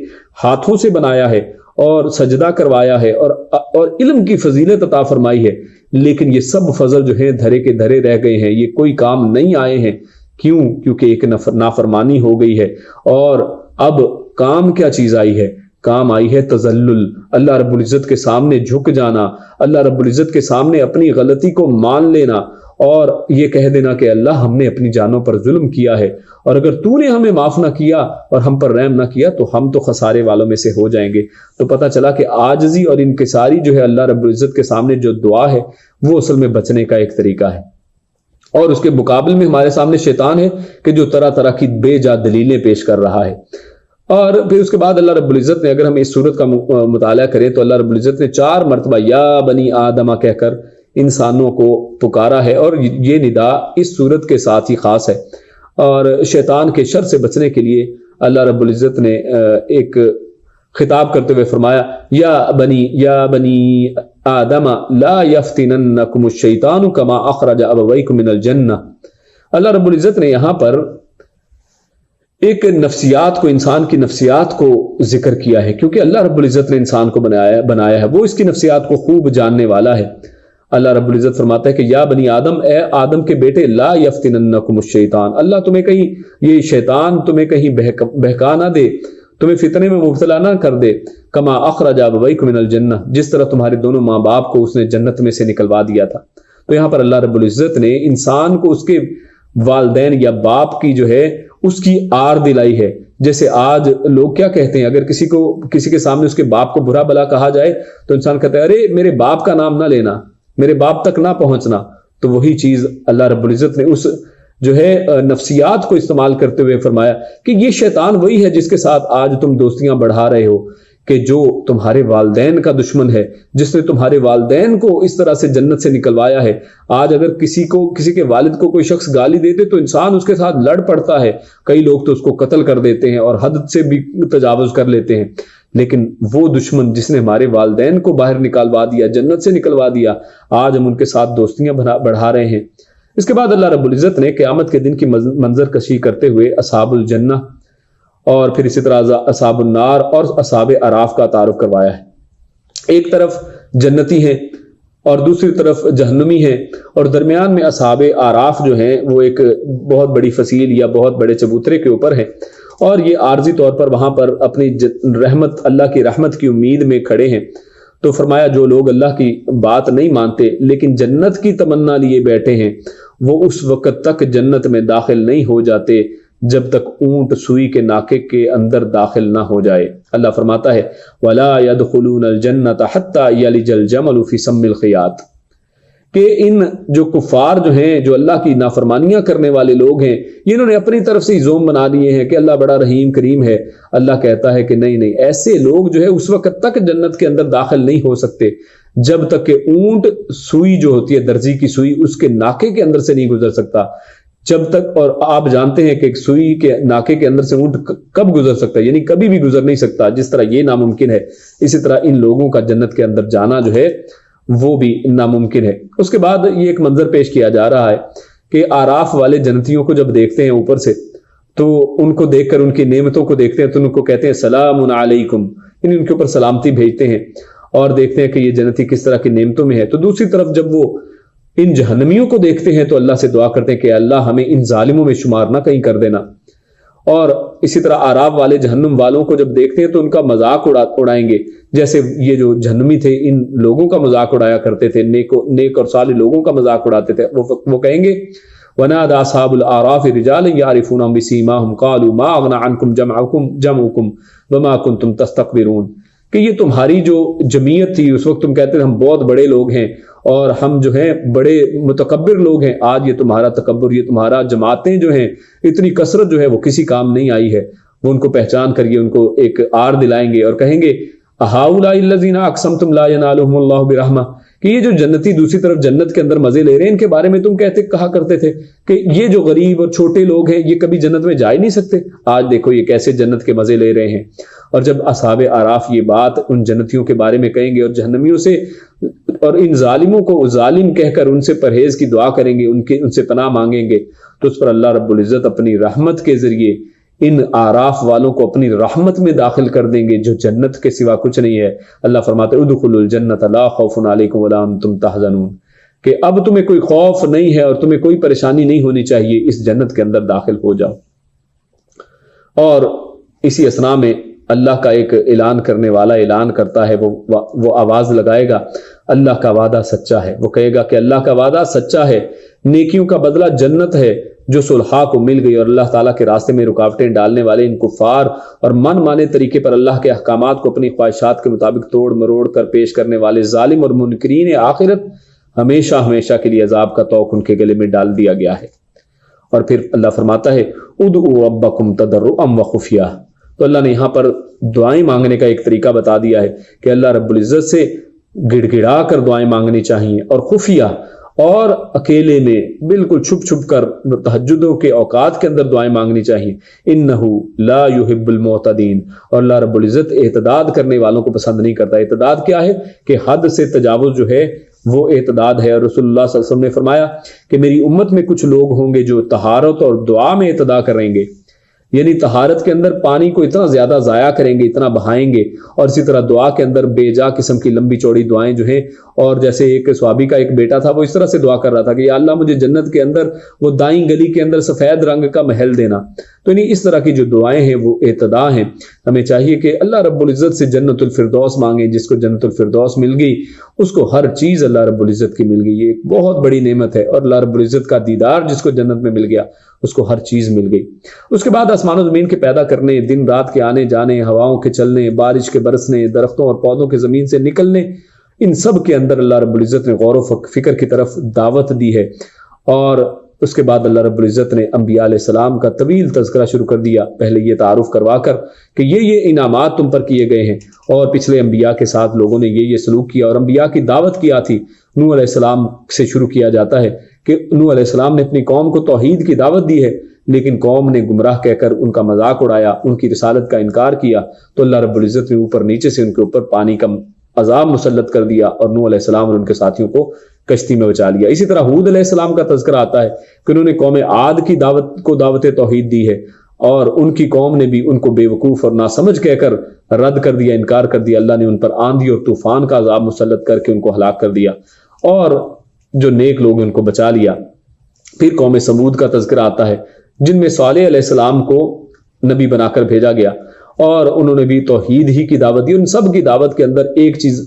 ہاتھوں سے بنایا ہے اور سجدہ کروایا ہے اور علم کی فضیلت عطا فرمائی ہے، لیکن یہ سب فضل جو ہیں دھرے کے دھرے رہ گئے ہیں، یہ کوئی کام نہیں آئے ہیں۔ کیوں؟ کیونکہ ایک نافرمانی ہو گئی ہے۔ اور اب کام کیا چیز آئی ہے؟ کام آئی ہے تذلل، اللہ رب العزت کے سامنے جھک جانا، اللہ رب العزت کے سامنے اپنی غلطی کو مان لینا اور یہ کہہ دینا کہ اللہ ہم نے اپنی جانوں پر ظلم کیا ہے، اور اگر تو نے ہمیں معاف نہ کیا اور ہم پر رحم نہ کیا تو ہم تو خسارے والوں میں سے ہو جائیں گے۔ تو پتہ چلا کہ عاجزی اور انکساری جو ہے اللہ رب العزت کے سامنے جو دعا ہے وہ اصل میں بچنے کا ایک طریقہ ہے، اور اس کے مقابل میں ہمارے سامنے شیطان ہے کہ جو طرح طرح کی بے جا دلیلیں پیش کر رہا ہے۔ اور پھر اس کے بعد اللہ رب العزت نے، اگر ہم اس صورت کا مطالعہ کریں تو اللہ رب العزت نے 4 مرتبہ یا بنی آدمہ کہہ کر انسانوں کو پکارا ہے، اور یہ ندا اس صورت کے ساتھ ہی خاص ہے۔ اور شیطان کے شر سے بچنے کے لیے اللہ رب العزت نے ایک خطاب کرتے ہوئے فرمایا یا بنی آدم لا یفتننکم الشیطان کما اخرج ابویکم من الجنہ۔ اللہ رب العزت نے یہاں پر ایک نفسیات کو، انسان کی نفسیات کو ذکر کیا ہے، کیونکہ اللہ رب العزت نے انسان کو بنایا ہے، وہ اس کی نفسیات کو خوب جاننے والا ہے۔ اللہ رب العزت فرماتا ہے کہ یا بنی آدم، اے آدم کے بیٹے، لا یفتننکم الشیطان، اللہ تمہیں کہیں، یہ شیطان تمہیں کہیں بہکا نہ دے، تمہیں فتنے میں مبتلا نہ کر دے، کما اخرج ابویکم من الجنہ، جس طرح تمہارے دونوں ماں باپ کو اس نے جنت میں سے نکلوا دیا تھا۔ تو یہاں پر اللہ رب العزت نے انسان کو اس کے والدین یا باپ کی جو ہے اس کی آر دلائی ہے۔ جیسے آج لوگ کیا کہتے ہیں، اگر کسی کے سامنے اس کے باپ کو برا بلا کہا جائے تو انسان کہتا ہے ارے میرے باپ کا نام نہ لینا، میرے باپ تک نہ پہنچنا۔ تو وہی چیز اللہ رب العزت نے اس جو ہے نفسیات کو استعمال کرتے ہوئے فرمایا کہ یہ شیطان وہی ہے جس کے ساتھ آج تم دوستیاں بڑھا رہے ہو، کہ جو تمہارے والدین کا دشمن ہے، جس نے تمہارے والدین کو اس طرح سے جنت سے نکلوایا ہے۔ آج اگر کسی کے والد کو کوئی شخص گالی دیتے تو انسان اس کے ساتھ لڑ پڑتا ہے، کئی لوگ تو اس کو قتل کر دیتے ہیں اور حد سے بھی تجاوز کر لیتے ہیں، لیکن وہ دشمن جس نے ہمارے والدین کو باہر نکالوا دیا، جنت سے نکلوا دیا، آج ہم ان کے ساتھ دوستیاں بڑھا رہے ہیں۔ اس کے بعد اللہ رب العزت نے قیامت کے دن کی منظر کشی کرتے ہوئے اصحاب الجنہ اور پھر اسی طرح اصحاب النار اور اصحاب اعراف کا تعارف کروایا ہے۔ ایک طرف جنتی ہیں اور دوسری طرف جہنمی ہیں، اور درمیان میں اصحاب اعراف جو ہیں وہ ایک بہت بڑی فصیل یا بہت بڑے چبوترے کے اوپر ہیں، اور یہ عارضی طور پر وہاں پر اپنی رحمت، اللہ کی رحمت کی امید میں کھڑے ہیں۔ تو فرمایا جو لوگ اللہ کی بات نہیں مانتے لیکن جنت کی تمنا لیے بیٹھے ہیں، وہ اس وقت تک جنت میں داخل نہیں ہو جاتے جب تک اونٹ سوئی کے ناکے کے اندر داخل نہ ہو جائے۔ اللہ فرماتا ہے وَلَا يَدْخُلُونَ الْجَنَّةَ حَتَّى يَلِجَ الْجَمَلُ فِي سَمِّ الْخِيَاطِ، کہ ان جو کفار جو ہیں، جو اللہ کی نافرمانیاں کرنے والے لوگ ہیں، انہوں نے اپنی طرف سے زوم بنا دیے ہیں کہ اللہ بڑا رحیم کریم ہے۔ اللہ کہتا ہے کہ نہیں، ایسے لوگ جو ہے اس وقت تک جنت کے اندر داخل نہیں ہو سکتے جب تک کہ اونٹ سوئی جو ہوتی ہے، درزی کی سوئی، اس کے ناکے کے اندر سے نہیں گزر سکتا جب تک۔ اور آپ جانتے ہیں کہ سوئی کے ناکے کے اندر سے اونٹ کب گزر سکتا ہے، یعنی کبھی بھی گزر نہیں سکتا، جس طرح یہ ناممکن ہے اسی طرح ان لوگوں کا جنت کے اندر جانا جو ہے وہ بھی ناممکن ہے۔ اس کے بعد یہ ایک منظر پیش کیا جا رہا ہے کہ آراف والے جنتیوں کو جب دیکھتے ہیں اوپر سے تو ان کو دیکھ کر ان کی نعمتوں کو دیکھتے ہیں تو ان کو کہتے ہیں سلام علیکم، یعنی ان کے اوپر سلامتی بھیجتے ہیں اور دیکھتے ہیں کہ یہ جنتی کس طرح کی نعمتوں میں ہے۔ تو دوسری طرف جب وہ ان جہنمیوں کو دیکھتے ہیں تو اللہ سے دعا کرتے ہیں کہ اللہ ہمیں ان ظالموں میں شمار نہ کہیں کر دینا۔ اور اسی طرح آراب والے جہنم والوں کو جب دیکھتے ہیں تو ان کا مذاق اڑائیں گے، جیسے یہ جو جہنمی تھے ان لوگوں کا مذاق اڑایا کرتے تھے، نیک اور صالح لوگوں کا مذاق اڑاتے تھے۔ وہ کہیں گے وَنَادَى أَصْحَابُ الْأَعْرَافِ رِجَالًا يَعْرِفُونَهُم بِسِيمَاهُمْ قَالُوا مَا أَغْنَىٰ عَنكُمْ جَمْعُكُمْ وَمَا كُنتُمْ تَسْتَكْبِرُونَ، کہ یہ تمہاری جو جمعیت تھی اس وقت تم کہتے تھے ہم بہت بڑے لوگ ہیں اور ہم جو ہیں بڑے متکبر لوگ ہیں، آج یہ تمہارا تکبر، یہ تمہارا جماعتیں جو ہیں اتنی کثرت جو ہے وہ کسی کام نہیں آئی ہے۔ وہ ان کو پہچان کریے، ان کو ایک آر دلائیں گے اور کہیں گے اہؤلاء الذین اقسمتم لا ینالهم اللہ برحمہ، کہ یہ جو جنتی دوسری طرف جنت کے اندر مزے لے رہے ہیں، ان کے بارے میں تم کہا کرتے تھے کہ یہ جو غریب اور چھوٹے لوگ ہیں یہ کبھی جنت میں جا ہی نہیں سکتے، آج دیکھو یہ کیسے جنت کے مزے لے رہے ہیں۔ اور جب اصحاب اعراف یہ بات ان جنتیوں کے بارے میں کہیں گے اور جہنمیوں سے اور ان ظالموں کو ظالم کہہ کر ان سے پرہیز کی دعا کریں گے، ان سے پناہ مانگیں گے، تو اس پر اللہ رب العزت اپنی رحمت کے ذریعے ان اعراف والوں کو اپنی رحمت میں داخل کر دیں گے جو جنت کے سوا کچھ نہیں ہے۔ اللہ فرماتے ہیں ادخلوا الجنۃ لا خوف علیکم ولا انتم تحزنون، کہ اب تمہیں کوئی خوف نہیں ہے اور تمہیں کوئی پریشانی نہیں ہونی چاہیے، اس جنت کے اندر داخل ہو جاؤ۔ اور اسی اثناء میں اللہ کا ایک اعلان کرنے والا اعلان کرتا ہے، وہ آواز لگائے گا اللہ کا وعدہ سچا ہے، وہ کہے گا کہ اللہ کا وعدہ سچا ہے، نیکیوں کا بدلہ جنت ہے جو صلحاء کو مل گئی، اور اللہ تعالیٰ کے راستے میں رکاوٹیں ڈالنے والے ان کفار اور من مانے طریقے پر اللہ کے احکامات کو اپنی خواہشات کے مطابق توڑ مروڑ کر پیش کرنے والے ظالم اور منکرین آخرت ہمیشہ ہمیشہ کے لیے عذاب کا طوق ان کے گلے میں ڈال دیا گیا ہے۔ اور پھر اللہ فرماتا ہے ادعوا ربکم تضرعا وخفیہ، تو اللہ نے یہاں پر دعائیں مانگنے کا ایک طریقہ بتا دیا ہے کہ اللہ رب العزت سے گڑ گڑا کر دعائیں مانگنی چاہیے، اور خفیہ اور اکیلے میں بالکل چھپ چھپ کر تہجدوں کے اوقات کے اندر دعائیں مانگنی چاہیے۔ انہ لا یحب المعتدین، اور اللہ رب العزت اعتداد کرنے والوں کو پسند نہیں کرتا۔ اعتداد کیا ہے کہ حد سے تجاوز جو ہے وہ اعتداد ہے، اور رسول اللہ صلی اللہ علیہ وسلم نے فرمایا کہ میری امت میں کچھ لوگ ہوں گے جو طہارت اور دعا میں اعتدا کریں گے، یعنی طہارت کے اندر پانی کو اتنا زیادہ ضائع کریں گے، اتنا بہائیں گے، اور اسی طرح دعا کے اندر بے جا قسم کی لمبی چوڑی دعائیں جو ہیں، اور جیسے ایک صحابی کا ایک بیٹا تھا وہ اس طرح سے دعا کر رہا تھا کہ یا اللہ مجھے جنت کے اندر وہ دائیں گلی کے اندر سفید رنگ کا محل دینا۔ تو یعنی اس طرح کی جو دعائیں ہیں وہ اعتدا ہیں۔ ہمیں چاہیے کہ اللہ رب العزت سے جنت الفردوس مانگیں، جس کو جنت الفردوس مل گئی اس کو ہر چیز اللہ رب العزت کی مل گئی، یہ ایک بہت بڑی نعمت ہے، اور اللہ رب العزت کا دیدار جس کو جنت میں مل گیا اس کو ہر چیز مل گئی۔ اس کے بعد آسمان و زمین کے پیدا کرنے، دن رات کے آنے جانے، ہواؤں کے چلنے، بارش کے برسنے، درختوں اور پودوں کے زمین سے نکلنے، ان سب کے اندر اللہ رب العزت نے غور و فکر کی طرف دعوت دی ہے۔ اور اس کے بعد اللہ رب العزت نے انبیاء علیہ السلام کا طویل تذکرہ شروع کر دیا، پہلے یہ تعارف کروا کر کہ یہ انعامات تم پر کیے گئے ہیں، اور پچھلے انبیاء کے ساتھ لوگوں نے یہ سلوک کیا، اور انبیاء کی دعوت کیا تھی۔ نوح علیہ السلام سے شروع کیا جاتا ہے کہ نوح علیہ السلام نے اپنی قوم کو توحید کی دعوت دی ہے، لیکن قوم نے گمراہ کہہ کر ان کا مذاق اڑایا، ان کی رسالت کا انکار کیا، تو اللہ رب العزت نے اوپر نیچے سے ان کے اوپر پانی کا عذاب مسلط کر دیا، اور نوح علیہ السلام اور ان کے ساتھیوں کو کشتی میں بچا لیا۔ اسی طرح ہود علیہ السلام کا تذکرہ آتا ہے کہ انہوں نے قوم عاد کی دعوت توحید دی ہے، اور ان کی قوم نے بھی ان کو بے وقوف اور ناسمجھ کہہ کر رد کر دیا، انکار کر دیا۔ اللہ نے ان پر آندھی اور طوفان کا عذاب مسلط کر کے ان کو ہلاک کر دیا، اور جو نیک لوگ ان کو بچا لیا۔ پھر قوم سمود کا تذکرہ آتا ہے جن میں صالح علیہ السلام کو نبی بنا کر بھیجا گیا، اور انہوں نے بھی توحید ہی کی دعوت دی۔ ان سب کی دعوت کے اندر ایک چیز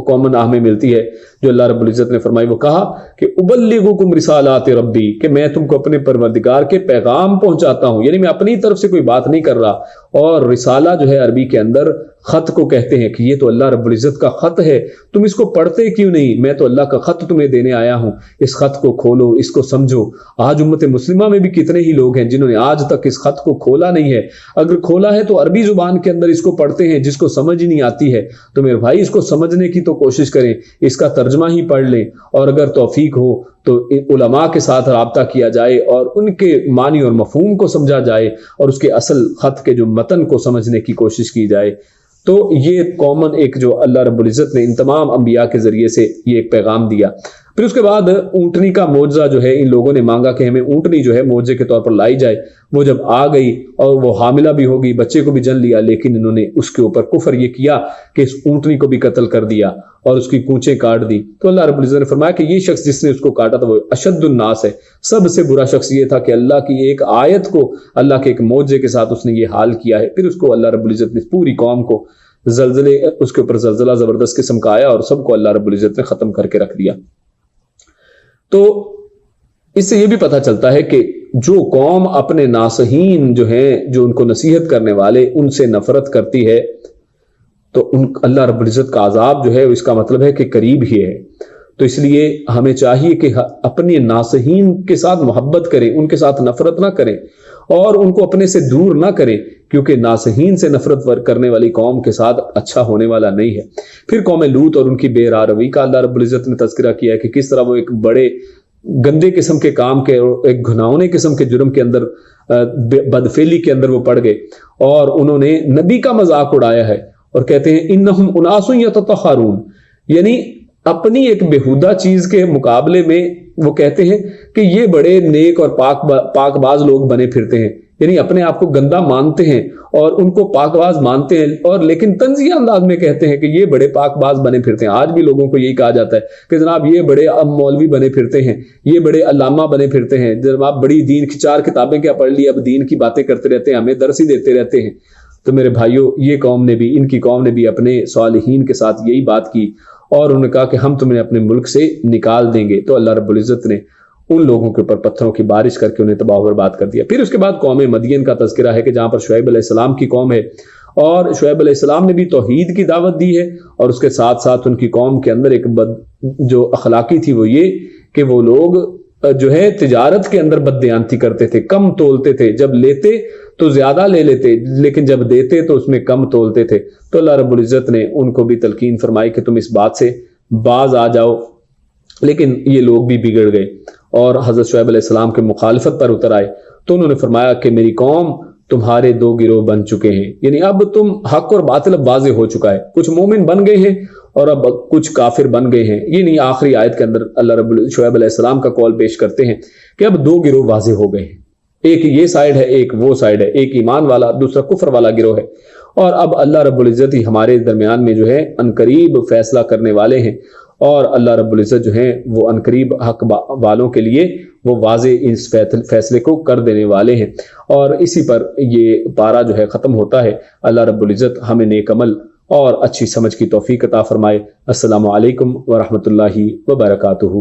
کامن ہمیں ملتی ہے جو اللہ رب العزت نے فرمائی، وہ کہا کہ ابلغکم رسالات ربی، کہ میں تم کو اپنے پروردگار کے پیغام پہنچاتا ہوں، یعنی میں اپنی طرف سے کوئی بات نہیں کر رہا۔ اور رسالہ جو ہے عربی کے اندر خط کو کہتے ہیں کہ یہ تو اللہ رب العزت کا خط ہے، تم اس کو پڑھتے کیوں نہیں؟ میں تو اللہ کا خط تمہیں دینے آیا ہوں، اس خط کو کھولو، اس کو سمجھو۔ آج امت مسلمہ میں بھی کتنے ہی لوگ ہیں جنہوں نے آج تک اس خط کو کھولا نہیں ہے، اگر کھولا ہے تو عربی زبان کے اندر اس کو پڑھتے ہیں، جس کو سمجھ ہی نہیں آتی ہے تو میرے بھائی اس کو سمجھنے کی تو کوشش کریں، اس کا ترجمہ ہی پڑھ لیں، اور اگر توفیق ہو تو علماء کے ساتھ رابطہ کیا جائے اور ان کے معنی اور مفہوم کو سمجھا جائے، اور اس کے اصل خط کے جو متن کو سمجھنے کی کوشش کی جائے۔ تو یہ کامن ایک جو اللہ رب العزت نے ان تمام انبیاء کے ذریعے سے یہ ایک پیغام دیا۔ پھر اس کے بعد اونٹنی کا معجزہ جو ہے ان لوگوں نے مانگا کہ ہمیں اونٹنی جو ہے معجزے کے طور پر لائی جائے۔ وہ جب آ گئی اور وہ حاملہ بھی ہو گئی، بچے کو بھی جن لیا، لیکن انہوں نے اس کے اوپر کفر یہ کیا کہ اس اونٹنی کو بھی قتل کر دیا اور اس کی پونچھیں کاٹ دی۔ تو اللہ رب العزت نے فرمایا کہ یہ شخص جس نے اس کو کاٹا تھا وہ اشد الناس ہے، سب سے برا شخص یہ تھا کہ اللہ کی ایک آیت کو، اللہ کے ایک معجزے کے ساتھ اس نے یہ حال کیا ہے۔ پھر اس کو اللہ رب العزت نے پوری قوم کو اس کے اوپر زلزلہ زبردست قسم کا آیا، اور سب کو اللہ رب العزت نے ختم کر کے رکھ دیا۔ تو اس سے یہ بھی پتہ چلتا ہے کہ جو قوم اپنے ناصحین جو ہیں، جو ان کو نصیحت کرنے والے، ان سے نفرت کرتی ہے، تو اللہ رب العزت کا عذاب جو ہے اس کا مطلب ہے کہ قریب ہی ہے۔ تو اس لیے ہمیں چاہیے کہ اپنے ناصحین کے ساتھ محبت کریں، ان کے ساتھ نفرت نہ کریں اور ان کو اپنے سے دور نہ کریں، کیونکہ ناصحین سے نفرت کرنے والی قوم کے ساتھ اچھا ہونے والا نہیں ہے۔ پھر قوم لوط اور ان کی بے راروی کا اللہ رب العزت نے تذکرہ کیا ہے کہ کس طرح وہ ایک بڑے گندے قسم کے کام کے اور ایک گھناؤنے قسم کے جرم کے اندر، بدفعلی کے اندر وہ پڑ گئے، اور انہوں نے نبی کا مذاق اڑایا ہے اور کہتے ہیں انہم اناس یتطہرون، یعنی اپنی ایک بےہودہ چیز کے مقابلے میں وہ کہتے ہیں کہ یہ بڑے نیک اور پاک باز لوگ بنے پھرتے ہیں، یعنی اپنے آپ کو گندا مانتے ہیں اور ان کو پاک باز مانتے ہیں، اور لیکن طنزیہ انداز میں کہتے ہیں کہ یہ بڑے پاک باز بنے پھرتے ہیں۔ آج بھی لوگوں کو یہی کہا جاتا ہے کہ جناب یہ بڑے مولوی بنے پھرتے ہیں، یہ بڑے علامہ بنے پھرتے ہیں، جناب بڑی دین کی 4 کتابیں کیا پڑھ لی، اب دین کی باتیں کرتے رہتے ہیں، ہمیں درس ہی دیتے رہتے ہیں۔ تو میرے بھائیوں، یہ قوم نے بھی، ان کی قوم نے بھی اپنے صالحین کے ساتھ یہی بات کی، اور انہوں نے کہا کہ ہم تمہیں اپنے ملک سے نکال دیں گے۔ تو اللہ رب العزت نے ان لوگوں کے اوپر پتھروں کی بارش کر کے انہیں تباہ و برباد کر دیا۔ پھر اس کے بعد قوم مدین کا تذکرہ ہے کہ جہاں پر شعیب علیہ السلام کی قوم ہے، اور شعیب علیہ السلام نے بھی توحید کی دعوت دی ہے، اور اس کے ساتھ ساتھ ان کی قوم کے اندر ایک جو اخلاقی تھی وہ یہ کہ وہ لوگ جو ہے تجارت کے اندر بددیانتی کرتے تھے، کم تولتے تھے، جب لیتے تو زیادہ لے لیتے، لیکن جب دیتے تو اس میں کم تولتے تھے۔ تو اللہ رب العزت نے ان کو بھی تلقین فرمائی کہ تم اس بات سے باز آ جاؤ، لیکن یہ لوگ بھی بگڑ گئے اور حضرت شعیب علیہ السلام کے مخالفت پر اتر آئے۔ تو انہوں نے فرمایا کہ میری قوم تمہارے 2 گروہ بن چکے ہیں، یعنی اب تم حق اور باطل اب واضح ہو چکا ہے، کچھ مومن بن گئے ہیں اور اب کچھ کافر بن گئے ہیں۔ یہ نہیں، آخری آیت کے اندر اللہ رب شعیب علیہ السلام کا قول پیش کرتے ہیں کہ اب 2 گروہ واضح ہو گئے ہیں، ایک یہ سائیڈ ہے، ایک وہ سائیڈ ہے، ایک ایمان والا، دوسرا کفر والا گروہ ہے، اور اب اللہ رب العزت ہی ہمارے درمیان میں جو ہے عنقریب فیصلہ کرنے والے ہیں، اور اللہ رب العزت جو ہیں وہ عنقریب حق والوں کے لیے وہ واضح اس فیصلے کو کر دینے والے ہیں۔ اور اسی پر یہ پارہ جو ہے ختم ہوتا ہے۔ اللہ رب العزت ہمیں نیک عمل اور اچھی سمجھ کی توفیق عطا فرمائے۔ السلام علیکم ورحمۃ اللہ وبرکاتہ۔